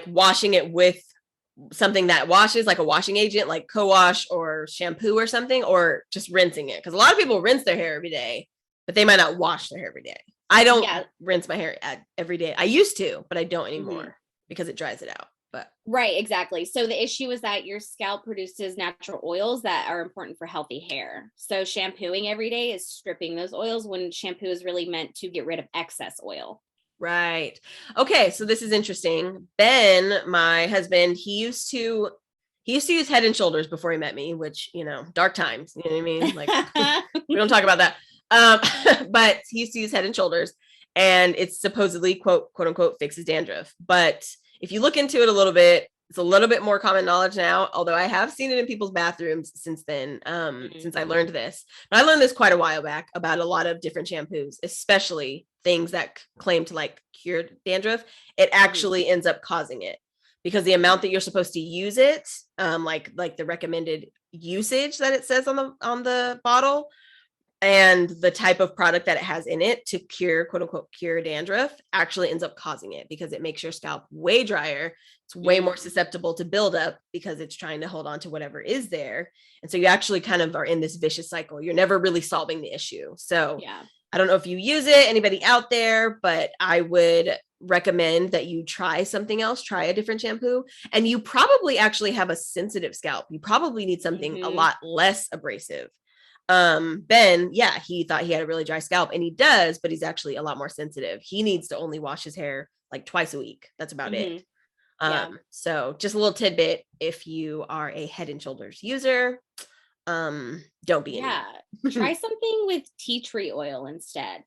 washing it with something that washes, like a washing agent, like co-wash or shampoo or something, or just rinsing it? Because a lot of people rinse their hair every day, but they might not wash their hair every day. I don't rinse my hair every day. I used to, but I don't anymore because it dries it out. But right, exactly. So the issue is that your scalp produces natural oils that are important for healthy hair. So shampooing every day is stripping those oils when shampoo is really meant to get rid of excess oil. Right. Okay. So this is interesting. Ben, my husband, he used to use Head and Shoulders before he met me, which, dark times, you know what I mean? Like we don't talk about that. But he used to use Head and Shoulders and it's supposedly quote unquote fixes dandruff. But if you look into it a little bit, it's a little bit more common knowledge now, although I have seen it in people's bathrooms since then, since I learned this. But I learned this quite a while back about a lot of different shampoos, especially things that claim to like cure dandruff. It actually ends up causing it because the amount that you're supposed to use it, like the recommended usage that it says on the bottle, and the type of product that it has in it to cure, quote unquote, cure dandruff actually ends up causing it because it makes your scalp way drier. It's way more susceptible to buildup because it's trying to hold on to whatever is there. And so you actually kind of are in this vicious cycle. You're never really solving the issue. So I don't know if you use it, anybody out there, but I would recommend that you try something else, try a different shampoo. And you probably actually have a sensitive scalp. You probably need something a lot less abrasive. Ben, yeah, he thought he had a really dry scalp, and he does, but he's actually a lot more sensitive. He needs to only wash his hair like twice a week. That's about it. So just a little tidbit, if you are a Head and Shoulders user, don't be try something with tea tree oil instead.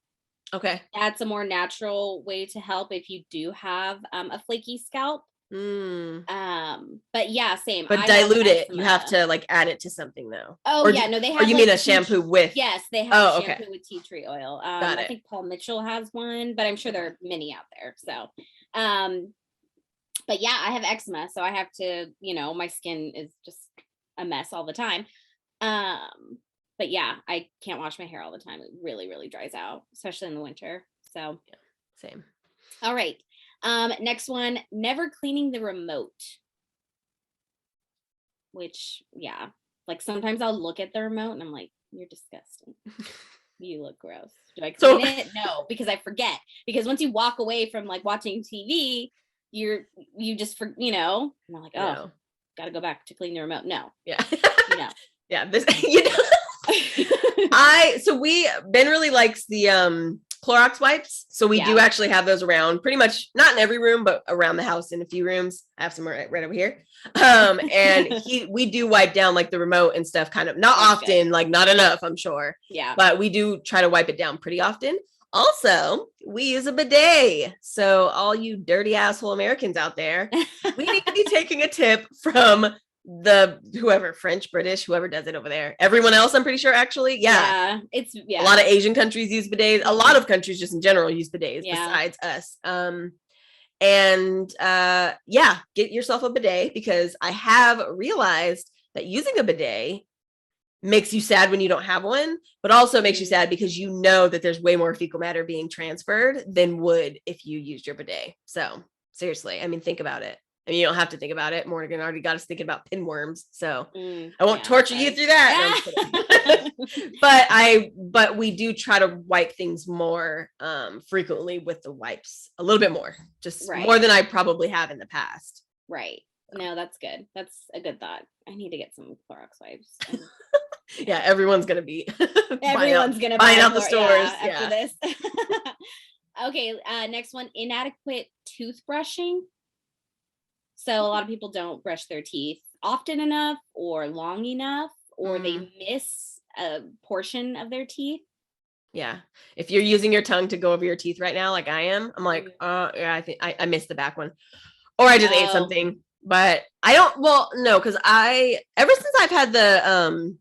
Okay, that's a more natural way to help if you do have a flaky scalp. But yeah, same. But dilute it. You have to like add it to something though. Oh yeah, no, they have. Or you mean a shampoo with? Yes, they have a shampoo with tea tree oil. Got it. I think Paul Mitchell has one, but I'm sure there are many out there. So, but yeah, I have eczema, so I have to, my skin is just a mess all the time. But yeah, I can't wash my hair all the time. It really, really dries out, especially in the winter. So, same. All right. Next one, never cleaning the remote. Which, yeah, like sometimes I'll look at the remote and I'm like, you're disgusting. You look gross. Do I clean it? No, because I forget. Because once you walk away from like watching TV, you just and I'm like, oh, gotta go back to clean the remote. No. Yeah. No. Yeah. This, Ben really likes the Clorox wipes. So we do actually have those around pretty much, not in every room, but around the house in a few rooms. I have some right over here. And we do wipe down like the remote and stuff, kind of not often, like not enough, I'm sure. Yeah. But we do try to wipe it down pretty often. Also, we use a bidet. So all you dirty asshole Americans out there, we need to be taking a tip from whoever, French, British, whoever does it over there. Everyone else, I'm pretty sure, actually. Yeah. It's a lot of Asian countries use bidets. A lot of countries just in general use bidets besides us. Get yourself a bidet, because I have realized that using a bidet makes you sad when you don't have one, but also makes you sad because you know that there's way more fecal matter being transferred than would if you used your bidet. So seriously, I mean, think about it. I mean, you don't have to think about it. Morgan already got us thinking about pinworms, so I won't torture you through that. No, but we do try to wipe things more frequently with the wipes, a little bit more, just more than I probably have in the past. Right. No, that's good. That's a good thought. I need to get some Clorox wipes. Yeah, everyone's gonna be buying out the stores after this. Okay, next one, inadequate toothbrushing. So a lot of people don't brush their teeth often enough or long enough, or they miss a portion of their teeth. Yeah. If you're using your tongue to go over your teeth right now, like I am, I'm like, I think I missed the back one, or I just ate something. But I don't. Well, no, because ever since I've had the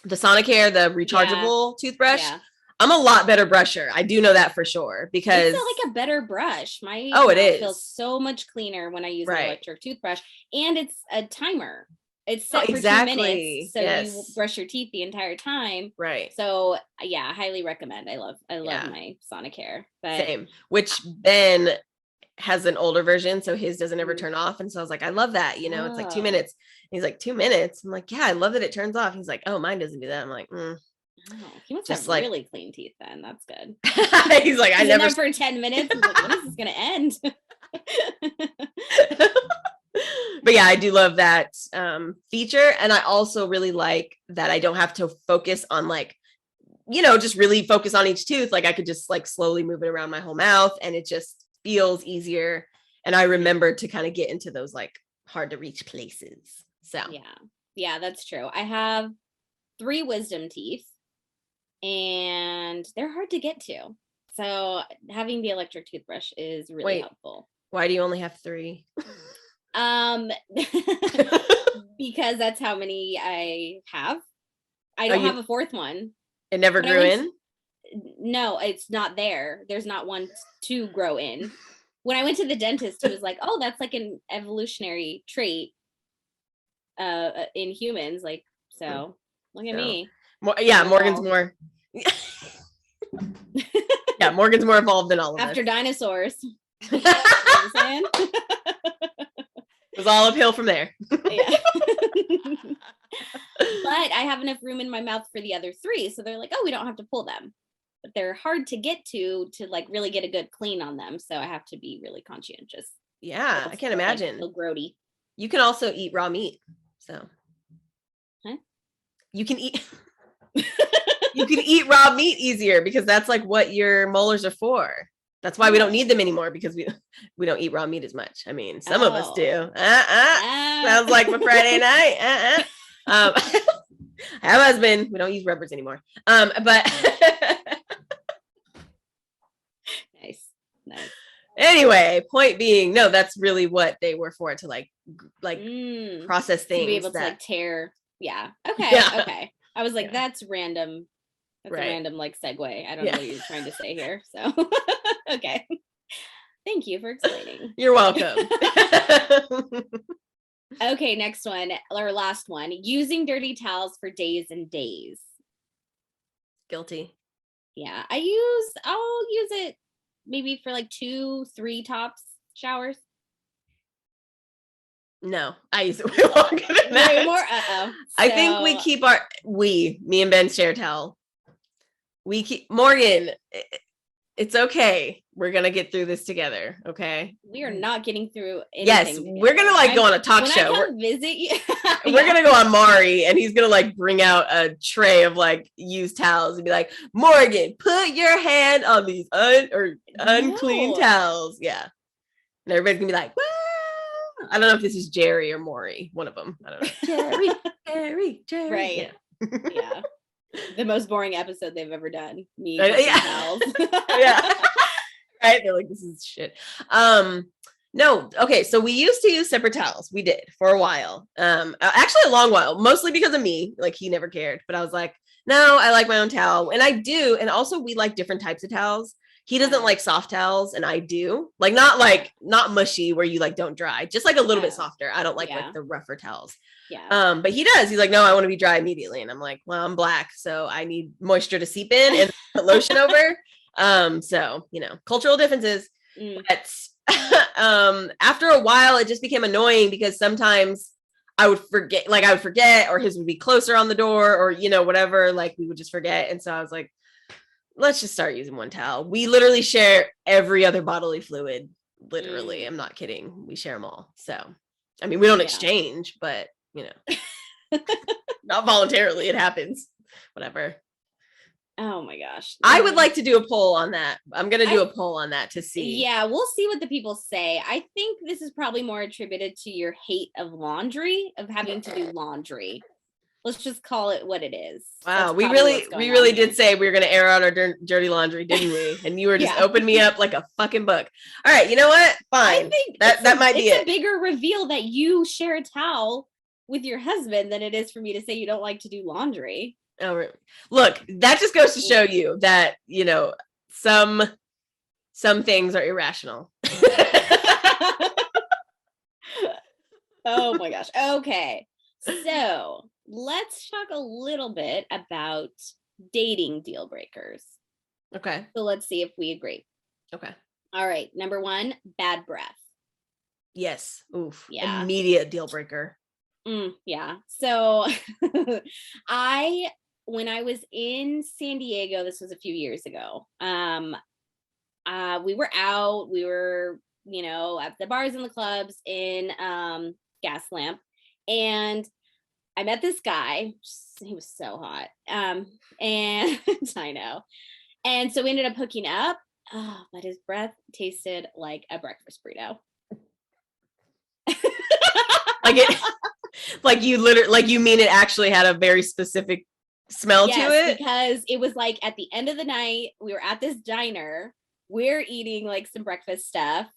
Sonicare, the rechargeable toothbrush. Yeah. I'm a lot better brusher. I do know that for sure, because it's like a better brush. My it feels so much cleaner when I use an electric toothbrush, and it's a timer. It's set for 2 minutes, so you brush your teeth the entire time. Right. So yeah, I highly recommend. I love my Sonicare. But same. Which Ben has an older version, so his doesn't ever turn off, and so I was like, I love that. It's like 2 minutes. And he's like, 2 minutes. I'm like, yeah, I love that it turns off. He's like, oh, mine doesn't do that. I'm like, Oh, he must have really clean teeth then. That's good. He's like, I never for 10 minutes. I'm like, when is this gonna end? But yeah, I do love that feature. And I also really like that I don't have to focus on just really focus on each tooth. Like I could just like slowly move it around my whole mouth, and it just feels easier. And I remember to kind of get into those like hard to reach places. So yeah, that's true. I have 3 wisdom teeth, and they're hard to get to. So having the electric toothbrush is really helpful. Why do you only have 3? Because that's how many I have. I don't have a 4th one. It never grew in? No, it's not there. There's not one to grow in. When I went to the dentist, he was like, oh, that's like an evolutionary trait in humans. Like, so look at me. Morgan's more. Yeah, Morgan's more evolved than all of us. After dinosaurs. You know what I'm saying? It was all uphill from there. Yeah. But I have enough room in my mouth for the other 3. So they're like, oh, we don't have to pull them. but they're hard to get to like really get a good clean on them. So I have to be really conscientious. Yeah, I can't imagine. Like, grody. You can also eat raw meat. So you can eat you can eat raw meat easier because that's like what your molars are for. That's why we don't need them anymore, because we don't eat raw meat as much. I mean, some of us do. Sounds like my Friday night. I have a husband. We don't use rubbers anymore. But nice. Anyway, point being, no, that's really what they were for, to like process things. To be able to like tear. Yeah. Okay. Yeah. Okay. I was like, that's random. That's a random like segue. I don't know what you're trying to say here. So, okay. Thank you for explaining. You're welcome. Okay, next one, or last one. Using dirty towels for days and days. Guilty. Yeah, I'll use it maybe for like 2-3 tops showers. No, I use it way longer than that. Way more. I think we keep me and Ben share a towel. We keep Morgan. It's okay. We're gonna get through this together. Okay. We are not getting through anything. Yes, together. We're gonna like go on a talk show. When I come visit you, we're gonna go on Maury, and he's gonna like bring out a tray of like used towels and be like, Morgan, put your hand on these unclean towels. Yeah, and everybody's gonna be like, whoa. I don't know if this is Jerry or Maury, one of them. I don't know. Jerry. Right. Yeah. The most boring episode they've ever done. Me towels. Yeah. Right. They're like, this is shit. No. Okay. So we used to use separate towels. We did for a while. Actually a long while, mostly because of me. Like he never cared, but I was like, no, I like my own towel. And I do. And also we like different types of towels. He doesn't like soft towels, and I do. Like not mushy where you like don't dry, just like a little bit softer. I don't like the rougher towels. Yeah. But he does. He's like, no, I want to be dry immediately. And I'm like, well, I'm black, so I need moisture to seep in and put lotion over. So, cultural differences. But after a while, it just became annoying because sometimes I would forget, or his would be closer on the door, or, whatever, like we would just forget. And so I was like, let's just start using one towel. We literally share every other bodily fluid. Literally. I'm not kidding. We share them all. So, I mean, we don't exchange, but not voluntarily. It happens. Whatever. Oh my gosh. I would like to do a poll on that. I'm going to do a poll on that to see. Yeah, we'll see what the people say. I think this is probably more attributed to your hate of laundry, of having to do laundry. Let's just call it what it is. Wow, we really did say we were going to air out our dirty laundry, didn't we? And you were just opening me up like a fucking book. All right, you know what? Fine. I think that might be it. It's a bigger reveal that you share a towel with your husband than it is for me to say you don't like to do laundry. Oh, really? Look, that just goes to show you that, some things are irrational. Oh my gosh. Okay. So let's talk a little bit about dating deal breakers. Okay. So let's see if we agree. Okay. All right. Number 1, bad breath. Yes. Oof. Yeah. Immediate deal breaker. Yeah. So when I was in San Diego, this was a few years ago. We were out, at the bars and the clubs in Gaslamp, and I met this guy. He was so hot. And I know. And so we ended up hooking up. Oh, but his breath tasted like a breakfast burrito. You mean it actually had a very specific smell to it? Because it was like at the end of the night, we were at this diner, we're eating like some breakfast stuff,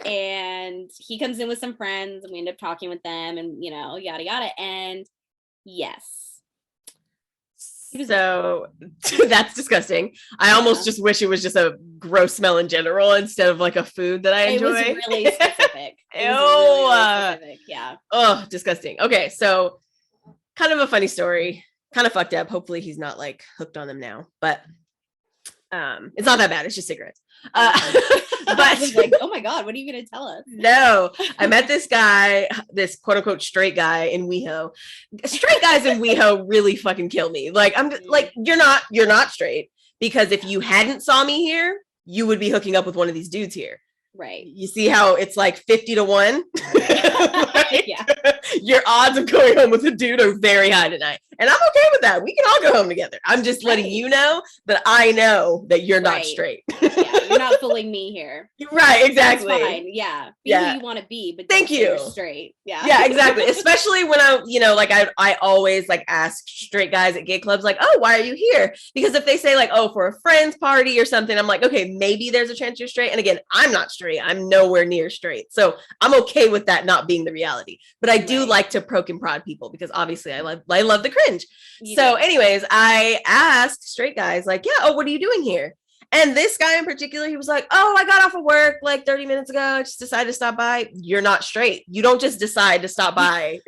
and he comes in with some friends, and we end up talking with them, and yada yada. And yes. So that's disgusting. I almost just wish it was just a gross smell in general instead of like a food that I enjoy. It was really specific. Really specific. Yeah. Oh, disgusting. Okay, so kind of a funny story. Kind of fucked up. Hopefully he's not like hooked on them now, but it's not that bad. It's just cigarettes. But I was like, oh my God, what are you going to tell us? No, I met this guy, this quote unquote straight guy in WeHo. Straight guys in WeHo really fucking kill me. Like, I'm like, you're not straight, because if you hadn't saw me here, you would be hooking up with one of these dudes here. Right. You see how it's like 50 to 1? Like, yeah. Your odds of going home with a dude are very high tonight. And I'm okay with that. We can all go home together. I'm just letting you know that I know that you're not straight. Yeah, you're not fooling me here. Right, exactly. That's fine. Yeah. Be who you want to be, but thank you. You're straight. Yeah. Yeah, exactly. Especially when I always like ask straight guys at gay clubs, like, oh, why are you here? Because if they say like, oh, for a friend's party or something, I'm like, okay, maybe there's a chance you're straight. And again, I'm not straight. I'm nowhere near straight. So I'm okay with that not being the reality. But I do like to poke and prod people because obviously I love the cringe. So anyways, I asked straight guys like, yeah, oh, what are you doing here? And this guy in particular, he was like, oh, I got off of work like 30 minutes ago. I just decided to stop by. You're not straight. You don't just decide to stop by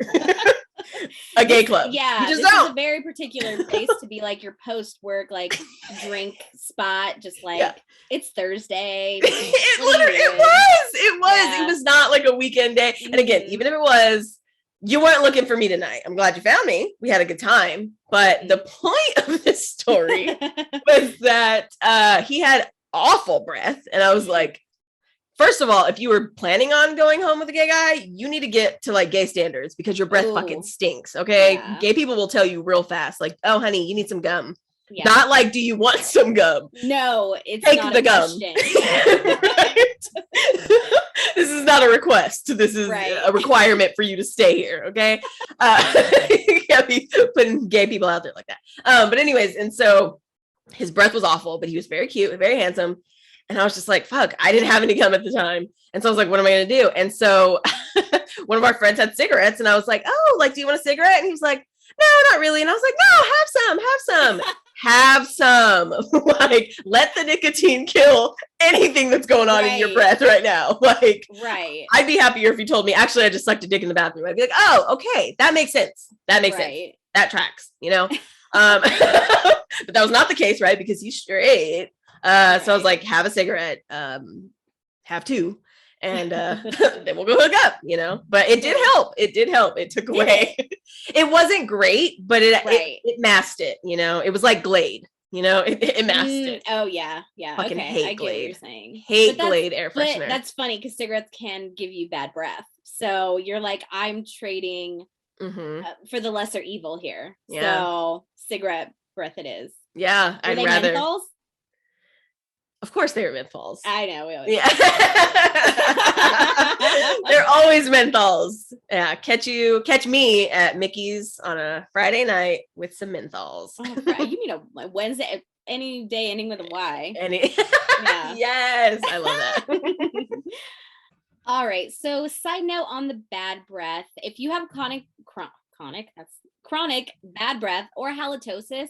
a gay club. Yeah. You just this don't. is a very particular place to be like your post-work, like drink spot. Just like, it's Thursday. It was. It was not like a weekend day. And again, even if it was, you weren't looking for me tonight. I'm glad you found me. We had a good time. But the point of this story was that he had awful breath. And I was like, first of all, if you were planning on going home with a gay guy, you need to get to like gay standards because your breath fucking stinks. Okay. Yeah. Gay people will tell you real fast, like, oh, honey, you need some gum. Yeah. Not like, do you want some gum? No, it's take not the gum. This is not a request. This is a requirement for you to stay here. Okay. You can't be putting gay people out there like that. But anyways, and so his breath was awful, but he was very cute, very handsome. And I was just like, fuck, I didn't have any gum at the time. And so I was like, what am I going to do? And so one of our friends had cigarettes and I was like, oh, like, do you want a cigarette? And he was like, no, not really. And I was like, no, have some. Have some. Like, let the nicotine kill anything that's going on in your breath right now. Like, I'd be happier if you told me, actually, I just sucked a dick in the bathroom. I'd be like, oh, okay, that makes sense. That makes sense. That tracks, you know? But that was not the case, right? Because he's straight. So I was like, have a cigarette, have two, and then we'll go hook up, you know? But it did help. It took away. It wasn't great, but it masked it, you know? It was like Glade, you know? It masked it. Oh, yeah. Yeah. Fucking hate I get Glade. what you're saying. Hate Glade air freshener. But that's funny because cigarettes can give you bad breath. So you're like, I'm trading for the lesser evil here. Yeah. So cigarette breath it is. Yeah. I'd rather. Menthols? Of course they were menthols. I know. They're always menthols. Yeah. Catch me at Mickey's on a Friday night with some menthols. You mean a Wednesday, any day ending with a Y. Yes. I love that. All right. So side note on the bad breath, if you have chronic bad breath or halitosis,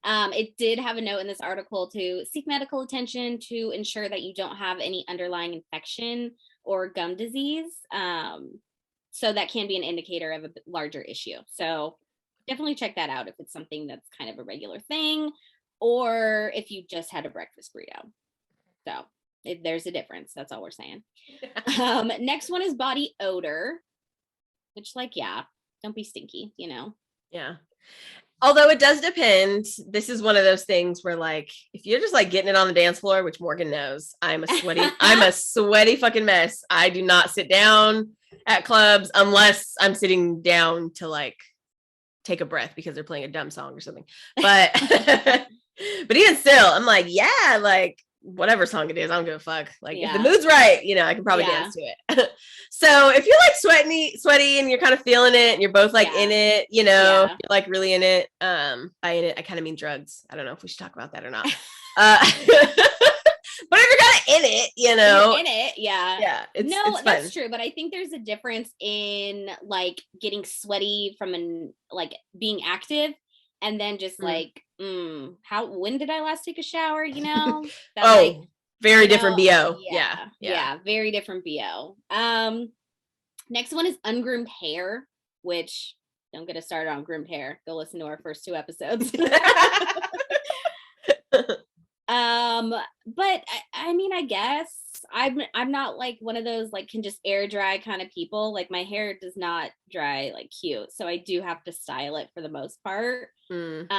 it did have a note in this article to seek medical attention to ensure that you don't have any underlying infection or gum disease. So that can be an indicator of a larger issue. So definitely check that out if it's something that's kind of a regular thing, or if you just had a breakfast burrito. So there's a difference. That's all we're saying. Next one is body odor, which don't be stinky, you know? Yeah. Although it does depend. This is one of those things where, like, if you're just like getting it on the dance floor, which Morgan knows, I'm a sweaty fucking mess. I do not sit down at clubs unless I'm sitting down to like take a breath because they're playing a dumb song or something. But but even still, I'm like, yeah, like whatever song it is, I don't give a fuck. Like if the mood's right, you know, I can probably dance to it. So if you're like sweaty and you're kind of feeling it and you're both like in it, you know, you're like really in it. By in it, I kind of mean drugs. I don't know if we should talk about that or not. But if you're kind of in it, you know, in it, it's that's fun. true. But I think there's a difference in like getting sweaty from like being active, and then just like, when did I last take a shower? You know, very different BO. Yeah, very different BO. Next one is ungroomed hair, which don't get us started on groomed hair. Go listen to our first 2 episodes. But I mean, I guess I'm not like one of those like can just air dry kind of people. Like my hair does not dry like cute, so I do have to style it for the most part. But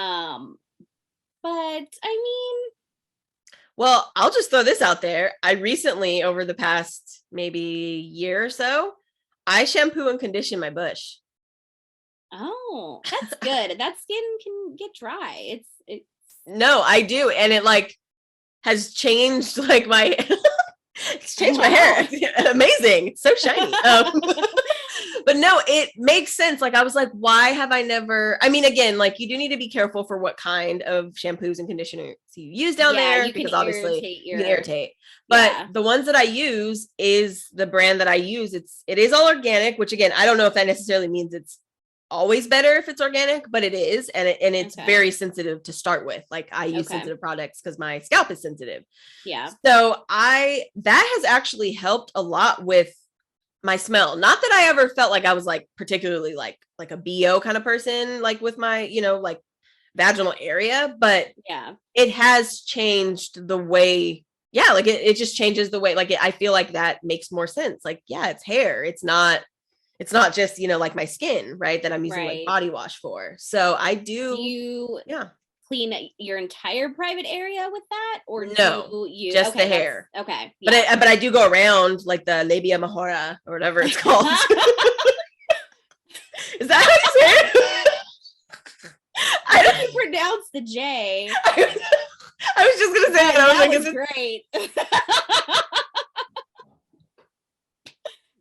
I mean, Well, I'll just throw this out there. I recently, over the past maybe year or so, I shampoo and condition my bush. Oh, that's good. That skin can get dry. It's No, I do. And it like has changed like my it's changed my hair. It's amazing. It's so shiny. But no, it makes sense. Like I was like, why have I never, I mean, again, like you do need to be careful for what kind of shampoos and conditioners you use down there because obviously you can irritate. But the ones that I use is the brand that I use. It is all organic, which again, I don't know if that necessarily means it's always better if it's organic, but it is. And it's very sensitive to start with. Like I use sensitive products because my scalp is sensitive. Yeah. So that has actually helped a lot with my smell. Not that I ever felt like I was like particularly like a BO kind of person, like with my, like vaginal area, but it has changed the way, like it just changes the way, like I feel like that makes more sense. Like, it's hair. It's not just, like my skin, right? That I'm using like body wash for. So I do you clean your entire private area with that, or no, just the hair. Okay. Yeah. But I do go around like the labia majora or whatever it's called. Is that how you say it? I don't pronounce the J. I was just gonna say it. I was like, was great.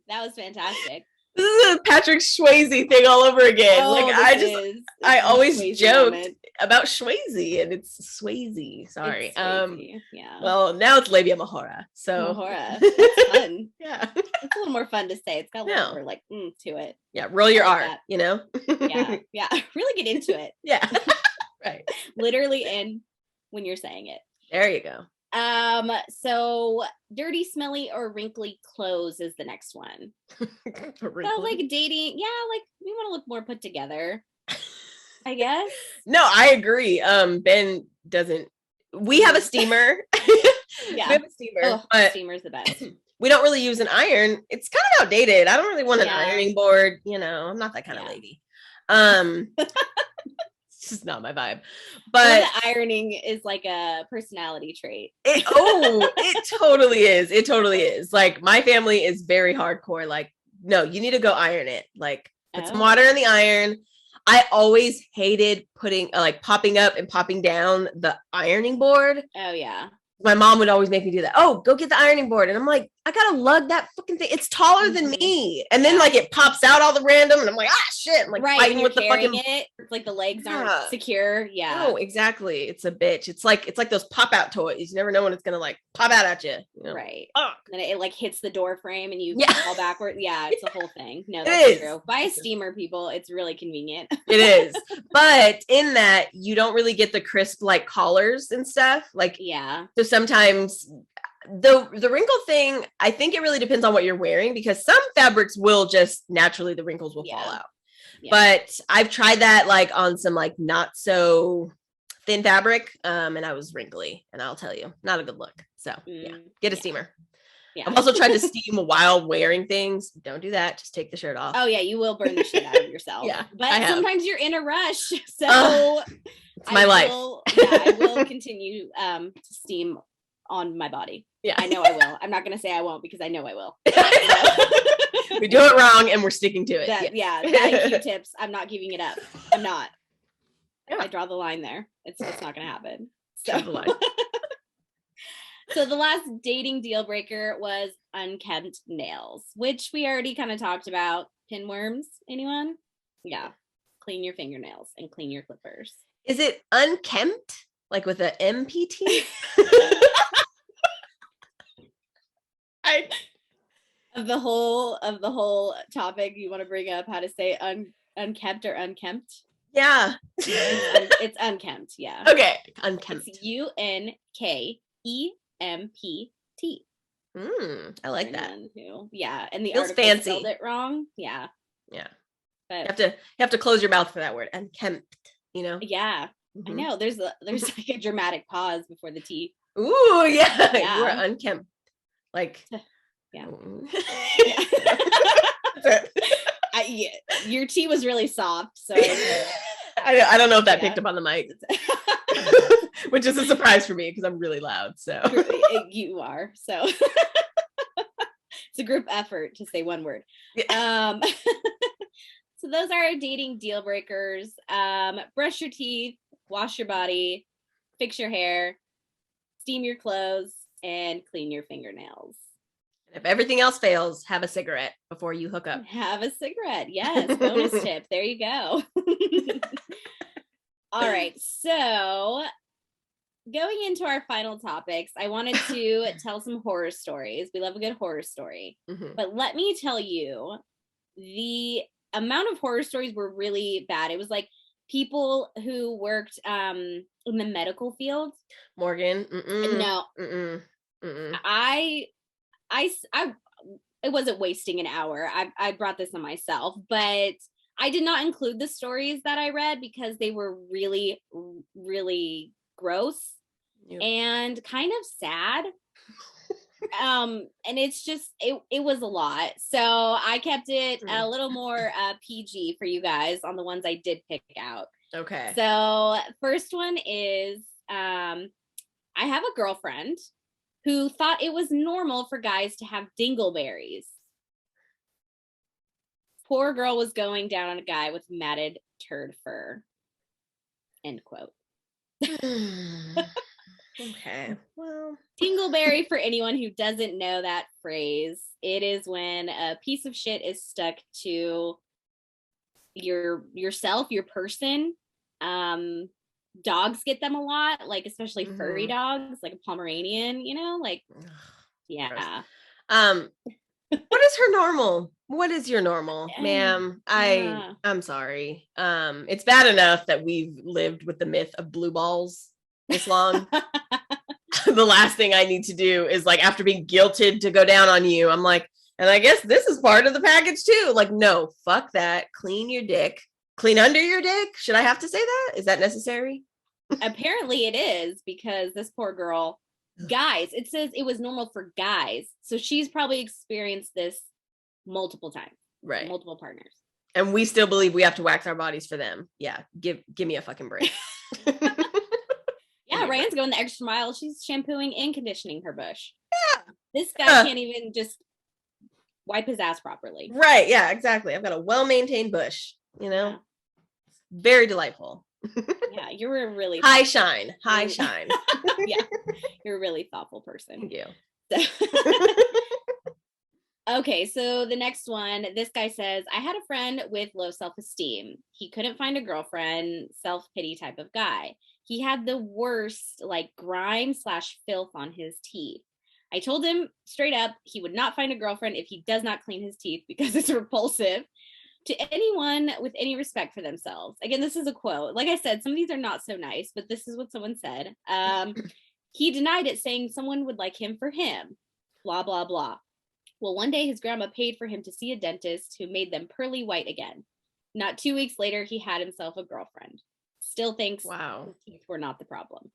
That was fantastic. This is a Patrick Swayze thing all over again. I always joked about Swayze, and it's Swayze. Sorry. It's Swayze. Yeah. Well, now it's labia majora. So majora. That's fun. Yeah. It's a little more fun to say. It's got a little more like to it. Yeah. Roll your R. That. Yeah. Yeah. Really get into it. Yeah. Right. Literally in when you're saying it. There you go. So dirty, smelly, or wrinkly clothes is the next one. So like dating, like we want to look more put together, I guess. No, I agree. Ben doesn't. We have a steamer. We have a steamer. But steamer's the best. We don't really use an iron. It's kind of outdated. I don't really want an ironing board. I'm not that kind of lady. It's just not my vibe. But the ironing is like a personality trait. It totally is. It totally is. Like my family is very hardcore. Like, no, you need to go iron it. Like put some water in the iron. I always hated popping up and popping down the ironing board. Oh yeah. My mom would always make me do that. Oh, go get the ironing board. And I'm like, I gotta lug that fucking thing. It's taller than me. And then like it pops out all the random and I'm like, shit. I'm like fighting with the fucking it. It's like the legs aren't secure. Yeah. No, exactly. It's a bitch. It's like those pop out toys. You never know when it's gonna like pop out at you. Right. And then it like hits the door frame and you fall backward. Yeah, it's a whole thing. No, that's it is true. Buy a steamer, people. It's really convenient. It is. But in that you don't really get the crisp like collars and stuff. Like so sometimes the wrinkle thing, I think it really depends on what you're wearing because some fabrics will just naturally the wrinkles will fall out. Yeah. But I've tried that like on some like not so thin fabric and I was wrinkly and I'll tell you, not a good look. So get a steamer. Yeah. I've also tried to steam while wearing things. Don't do that. Just take the shirt off. Oh yeah, you will burn the shit out of yourself. But sometimes you're in a rush. So it's my life. I will continue to steam on my body. Yeah. I know I will. I'm not going to say I won't because I know I will. We do it wrong and we're sticking to it. That Q-tips. I'm not giving it up. I'm not. I draw the line there. It's not going to happen. So. Draw the line. So the last dating deal breaker was unkempt nails, which we already kind of talked about. Pinworms, anyone? Yeah. Clean your fingernails and clean your clippers. Is it unkempt? Like with a MPT? Of the whole topic, you want to bring up how to say unkept or unkempt? Yeah. It's unkempt, yeah. Okay. Unkempt. It's UNKEMPT. I like that. And the feels article fancy. spelled it wrong. Yeah. But you have to close your mouth for that word. Unkempt, Yeah. I know. There's like a dramatic pause before the T. Ooh, yeah. You are unkempt. Like your T was really soft, so I don't know if that picked up on the mic. which is a surprise for me because I'm really loud. So you are. So it's a group effort to say one word. Yeah. So those are our dating deal breakers. Brush your teeth, wash your body, fix your hair, steam your clothes, and clean your fingernails. If everything else fails, have a cigarette before you hook up. Have a cigarette. Yes, bonus tip. There you go. All right. So going into our final topics, I wanted to tell some horror stories. We love a good horror story. Mm-hmm. But let me tell you, the amount of horror stories were really bad. It was like people who worked in the medical field. Morgan. No. I it wasn't wasting an hour. I brought this on myself, but I did not include the stories that I read because they were really, really gross and kind of sad. And it's just it was a lot. So I kept it a little more PG for you guys on the ones I did pick out. Okay. So first one is I have a girlfriend who thought it was normal for guys to have dingleberries. Poor girl was going down on a guy with matted turd fur. End quote. Okay. Well, Dingleberry, for anyone who doesn't know that phrase, it is when a piece of shit is stuck to yourself, your person. Dogs get them a lot, like especially furry dogs, like a Pomeranian, like yeah. What is her normal? What is your normal, ma'am? I'm sorry. It's bad enough that we've lived with the myth of blue balls this long. The last thing I need to do is like, after being guilted to go down on you, I'm like, and I guess this is part of the package too. Like, no, fuck that. Clean your dick. Clean under your dick. Should I have to say that? Is that necessary? Apparently it is, because this poor girl, guys, it says it was normal for guys. So she's probably experienced this multiple times. Right. Multiple partners. And we still believe we have to wax our bodies for them. Yeah. Give me a fucking break. Yeah, Ryan's going the extra mile. She's shampooing and conditioning her bush. Yeah. This guy can't even just wipe his ass properly. Right. Yeah, exactly. I've got a well-maintained bush, Yeah. Very delightful. Yeah, you're a really high shine. Yeah, you're a really thoughtful person. Thank you. Okay, so the next one, this guy says, I had a friend with low self-esteem. He couldn't find a girlfriend, self-pity type of guy. He had the worst, like, grime/filth on his teeth. I told him straight up he would not find a girlfriend if he does not clean his teeth because it's repulsive to anyone with any respect for themselves. Again, this is a quote. Like I said, some of these are not so nice, but this is what someone said. He denied it, saying someone would like him for him. Blah, blah, blah. Well, one day his grandma paid for him to see a dentist who made them pearly white again. Not 2 weeks later, he had himself a girlfriend. Still thinks teeth were not the problem.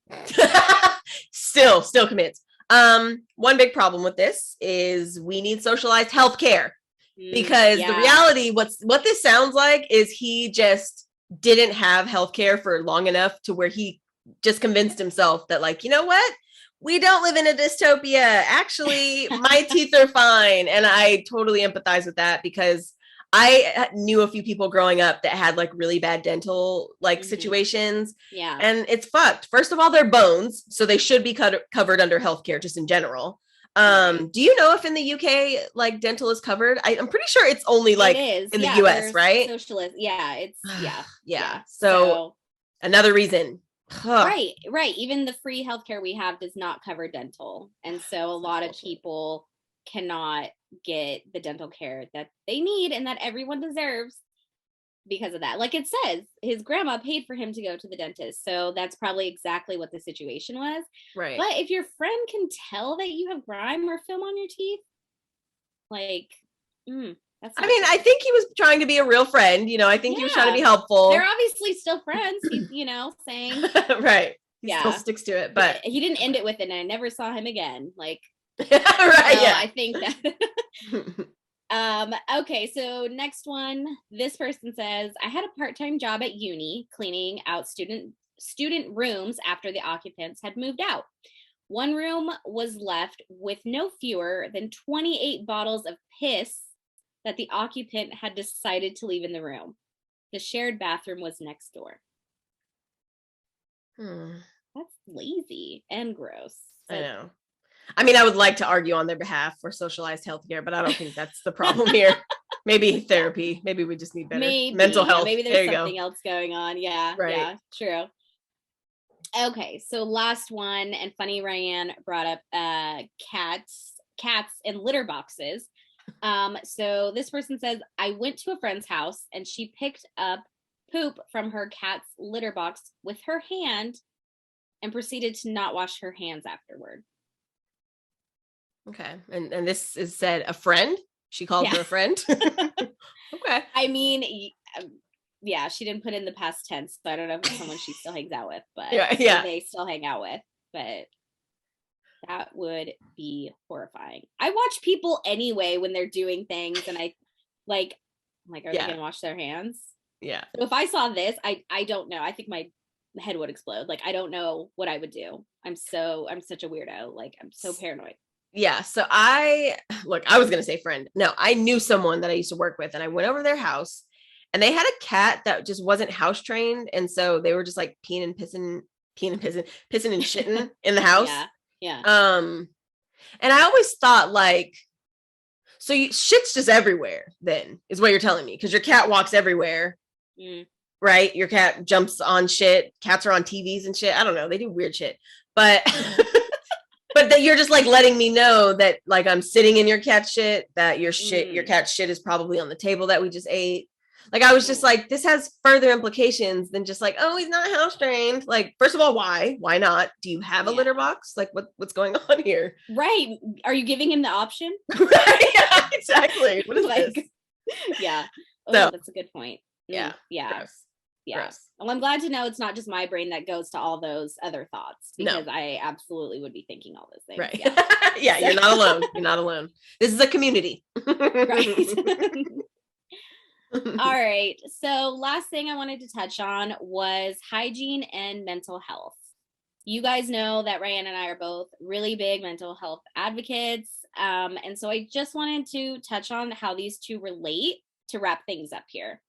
Still commits. One big problem with this is we need socialized healthcare. Because the reality, what this sounds like is he just didn't have healthcare for long enough to where he just convinced himself that, like, you know what? We don't live in a dystopia. Actually, my teeth are fine. And I totally empathize with that, because I knew a few people growing up that had like really bad dental situations. Yeah. And it's fucked. First of all, they're bones, so they should be covered under healthcare just in general. Do you know if in the UK like dental is covered? I'm pretty sure it's only like in the US, right? Socialist. Yeah, it's yeah. So another reason. Right. Even the free healthcare we have does not cover dental. And so a lot of people cannot get the dental care that they need and that everyone deserves because of that. Like it says, his grandma paid for him to go to the dentist. So that's probably exactly what the situation was. Right. But if your friend can tell that you have grime or film on your teeth, like, that's I mean, I think he was trying to be a real friend. I think he was trying to be helpful. They're obviously still friends, saying. Right. He still sticks to it, but he didn't end it with it, and I never saw him again. Like, right. Yeah. I think that. Okay, so next one. This person says, I had a part-time job at uni cleaning out student student rooms after the occupants had moved out. One room was left with no fewer than 28 bottles of piss that the occupant had decided to leave in the room. The shared bathroom was next door. That's lazy and gross. I know. I mean, I would like to argue on their behalf for socialized healthcare, but I don't think that's the problem here. Maybe therapy. Maybe we just need better mental health. Maybe there's something else going on. Yeah. Right. Yeah, true. Okay, so last one, and funny Ryann brought up cats and litter boxes. So this person says, I went to a friend's house and she picked up poop from her cat's litter box with her hand and proceeded to not wash her hands afterward. Okay. And this is said a friend? She called her a friend? Okay. I mean, yeah, she didn't put in the past tense, so I don't know if it's someone she still hangs out with, but they still hang out with. But that would be horrifying. I watch people anyway when they're doing things, and I are they gonna wash their hands? Yeah. So if I saw this, I don't know. I think my head would explode. Like, I don't know what I would do. I'm such a weirdo. Like, I'm so paranoid. Yeah. So I was going to say friend. No, I knew someone that I used to work with, and I went over to their house, and they had a cat that just wasn't house trained. And so they were just like peeing and pissing and shitting in the house. Yeah. And I always thought, like, so shit's just everywhere then is what you're telling me. Because your cat walks everywhere, right? Your cat jumps on shit. Cats are on TVs and shit. I don't know. They do weird shit. But but that you're just like letting me know that, like, I'm sitting in your cat shit, that your cat shit is probably on the table that we just ate. Like, I was just like, this has further implications than just like, oh, he's not house trained. Like, first of all, why not? Do you have a litter box? Like, what's going on here? Right. Are you giving him the option? Right. Yeah, exactly. What is like, this? Yeah. Oh, so, that's a good point. Yeah. Yeah. Gross. Yeah. Gross. Well, I'm glad to know it's not just my brain that goes to all those other thoughts, because I absolutely would be thinking all those things. Right. Yeah. You're not alone. You're not alone. This is a community. Right. All right. So last thing I wanted to touch on was hygiene and mental health. You guys know that Ryann and I are both really big mental health advocates. And so I just wanted to touch on how these two relate to wrap things up here.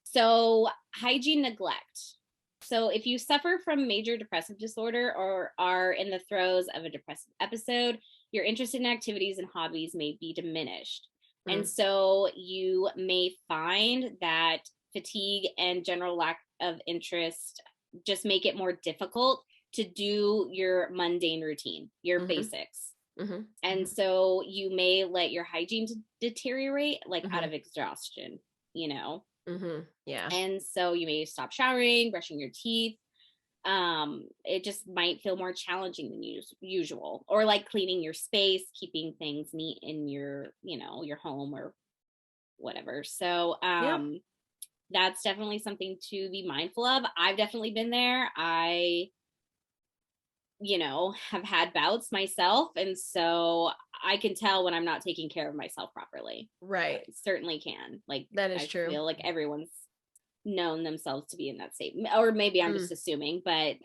So hygiene neglect. So if you suffer from major depressive disorder or are in the throes of a depressive episode, your interest in activities and hobbies may be diminished. And so you may find that fatigue and general lack of interest just make it more difficult to do your mundane routine, your basics. And so you may let your hygiene deteriorate, like out of exhaustion, you know? Yeah. And so you may stop showering, brushing your teeth. It just might feel more challenging than usual, or like cleaning your space, keeping things neat in your home or whatever. So that's definitely something to be mindful of. I've definitely been there. I have had bouts myself, and so I can tell when I'm not taking care of myself properly. Right. I certainly can. Like, that is true. I feel like everyone's known themselves to be in that state, or maybe I'm just assuming, but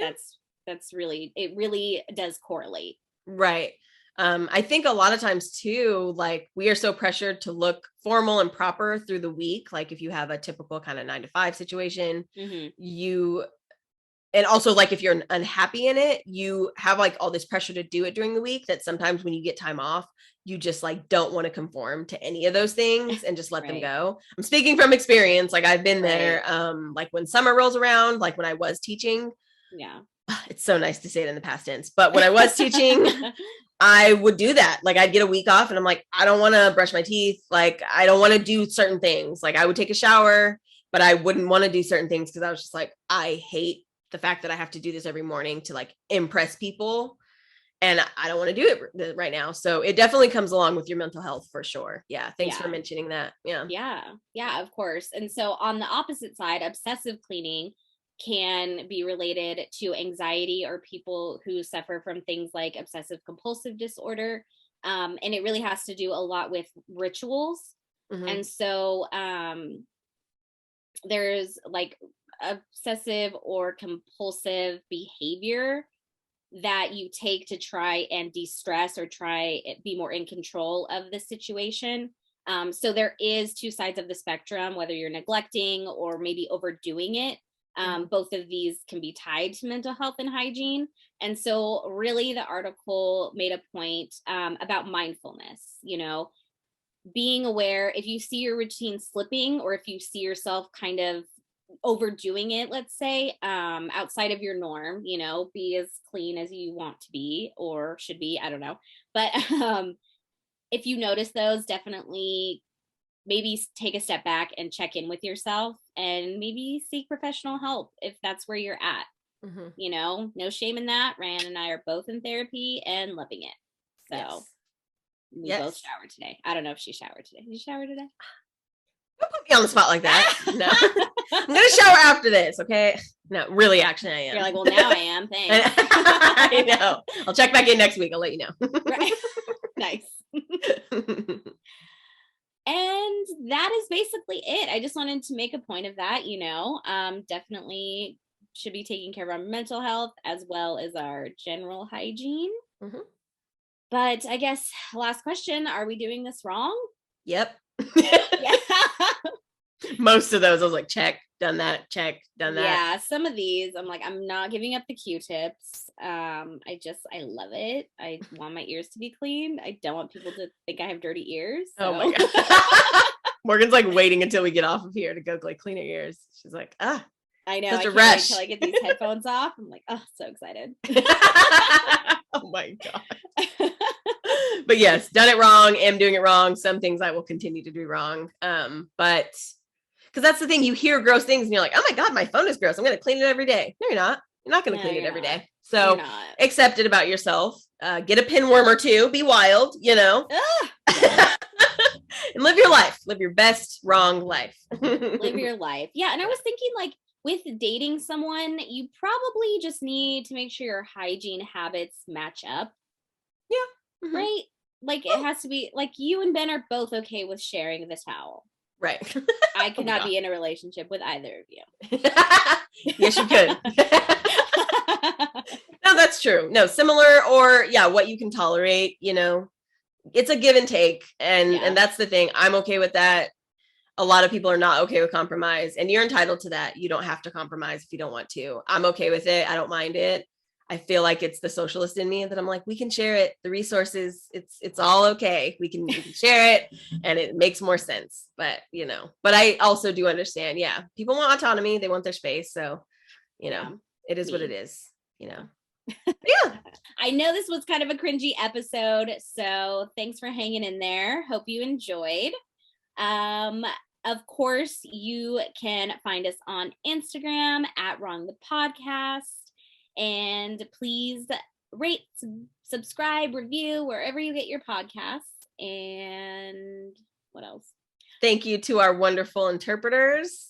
that's really, it really does correlate. Right. I think a lot of times too, like, we are so pressured to look formal and proper through the week. Like, if you have a typical kind of 9-to-5 situation, and also, like, if you're unhappy in it, you have like all this pressure to do it during the week, that sometimes when you get time off, you just like don't want to conform to any of those things and just let them go. I'm speaking from experience. Like, I've been there. Like, when summer rolls around, like when I was teaching, it's so nice to say it in the past tense, but when I was teaching, I would do that. Like, I'd get a week off and I'm like, I don't want to brush my teeth. Like, I don't want to do certain things. Like, I would take a shower, but I wouldn't want to do certain things because I was just like, I hate the fact that I have to do this every morning to like impress people, and I don't want to do it right now. So it definitely comes along with your mental health for sure. Yeah. Thanks for mentioning that. Yeah, of course. And so on the opposite side, obsessive cleaning can be related to anxiety, or people who suffer from things like obsessive compulsive disorder. And it really has to do a lot with rituals. And so there's like obsessive or compulsive behavior that you take to try and de-stress or try be more in control of the situation. So there is two sides of the spectrum, whether you're neglecting or maybe overdoing it. Both of these can be tied to mental health and hygiene. And so really the article made a point about mindfulness, being aware if you see your routine slipping, or if you see yourself kind of overdoing it, let's say, outside of your norm, be as clean as you want to be or should be, I don't know. But if you notice those, definitely maybe take a step back and check in with yourself and maybe seek professional help if that's where you're at. No shame in that. Ryann and I are both in therapy and loving it. So we both showered today. I don't know if she showered today. Did you shower today? Don't put me on the spot like that. No. I'm going to shower after this, okay? No, really, actually, I am. You're like, well, now I am. Thanks. I know. I'll check back in next week. I'll let you know. Right. Nice. And that is basically it. I just wanted to make a point of that, definitely should be taking care of our mental health as well as our general hygiene. But I guess last question, are we doing this wrong? Yep. Yeah. Most of those I was like, check, done that, check, done that. Yeah, some of these I'm like, I'm not giving up the Q-tips. I love it. I want my ears to be clean. I don't want people to think I have dirty ears. So. Oh my God. Morgan's like waiting until we get off of here to go like clean her ears. She's like, I know. Such I a can't rush. wait till I get these headphones off. I'm like, so excited. Oh my God. But yes, done it wrong, am doing it wrong. Some things I will continue to do wrong. But because that's the thing, you hear gross things and you're like, oh my God, my phone is gross. I'm going to clean it every day. No, you're not. You're not going to clean it every day. So accept it about yourself. Get a pinworm or two. Be wild, and live your life. Live your best wrong life. Live your life. Yeah. And I was thinking, like, with dating someone, you probably just need to make sure your hygiene habits match up. Yeah. Right? Like, it has to be, like, you and Ben are both okay with sharing the towel. Right. I could not be in a relationship with either of you. Yes, you could. No, that's true. No, similar or what you can tolerate, it's a give and take. And that's the thing. I'm okay with that. A lot of people are not okay with compromise, and you're entitled to that. You don't have to compromise if you don't want to. I'm okay with it. I don't mind it. I feel like it's the socialist in me that I'm like, we can share it. The resources, it's all okay. We can share it, and it makes more sense. But but I also do understand. Yeah, people want autonomy. They want their space. So, it is what it is. Yeah. I know this was kind of a cringy episode, so thanks for hanging in there. Hope you enjoyed. Of course, you can find us on Instagram at Wrong the Podcast. And please rate, subscribe, review wherever you get your podcasts. And what else? Thank you to our wonderful interpreters.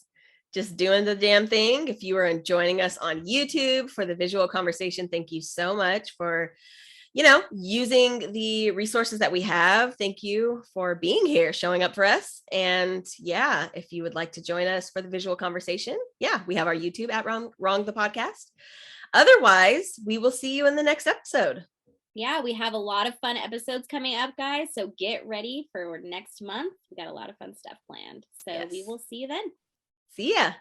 Just doing the damn thing. If you are joining us on YouTube for the visual conversation, thank you so much for using the resources that we have. Thank you for being here, showing up for us. And if you would like to join us for the visual conversation, we have our YouTube at Wrong the Podcast. Otherwise, we will see you in the next episode. Yeah, we have a lot of fun episodes coming up, guys. So get ready for next month. We got a lot of fun stuff planned. So we will see you then. See ya.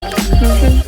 Bye.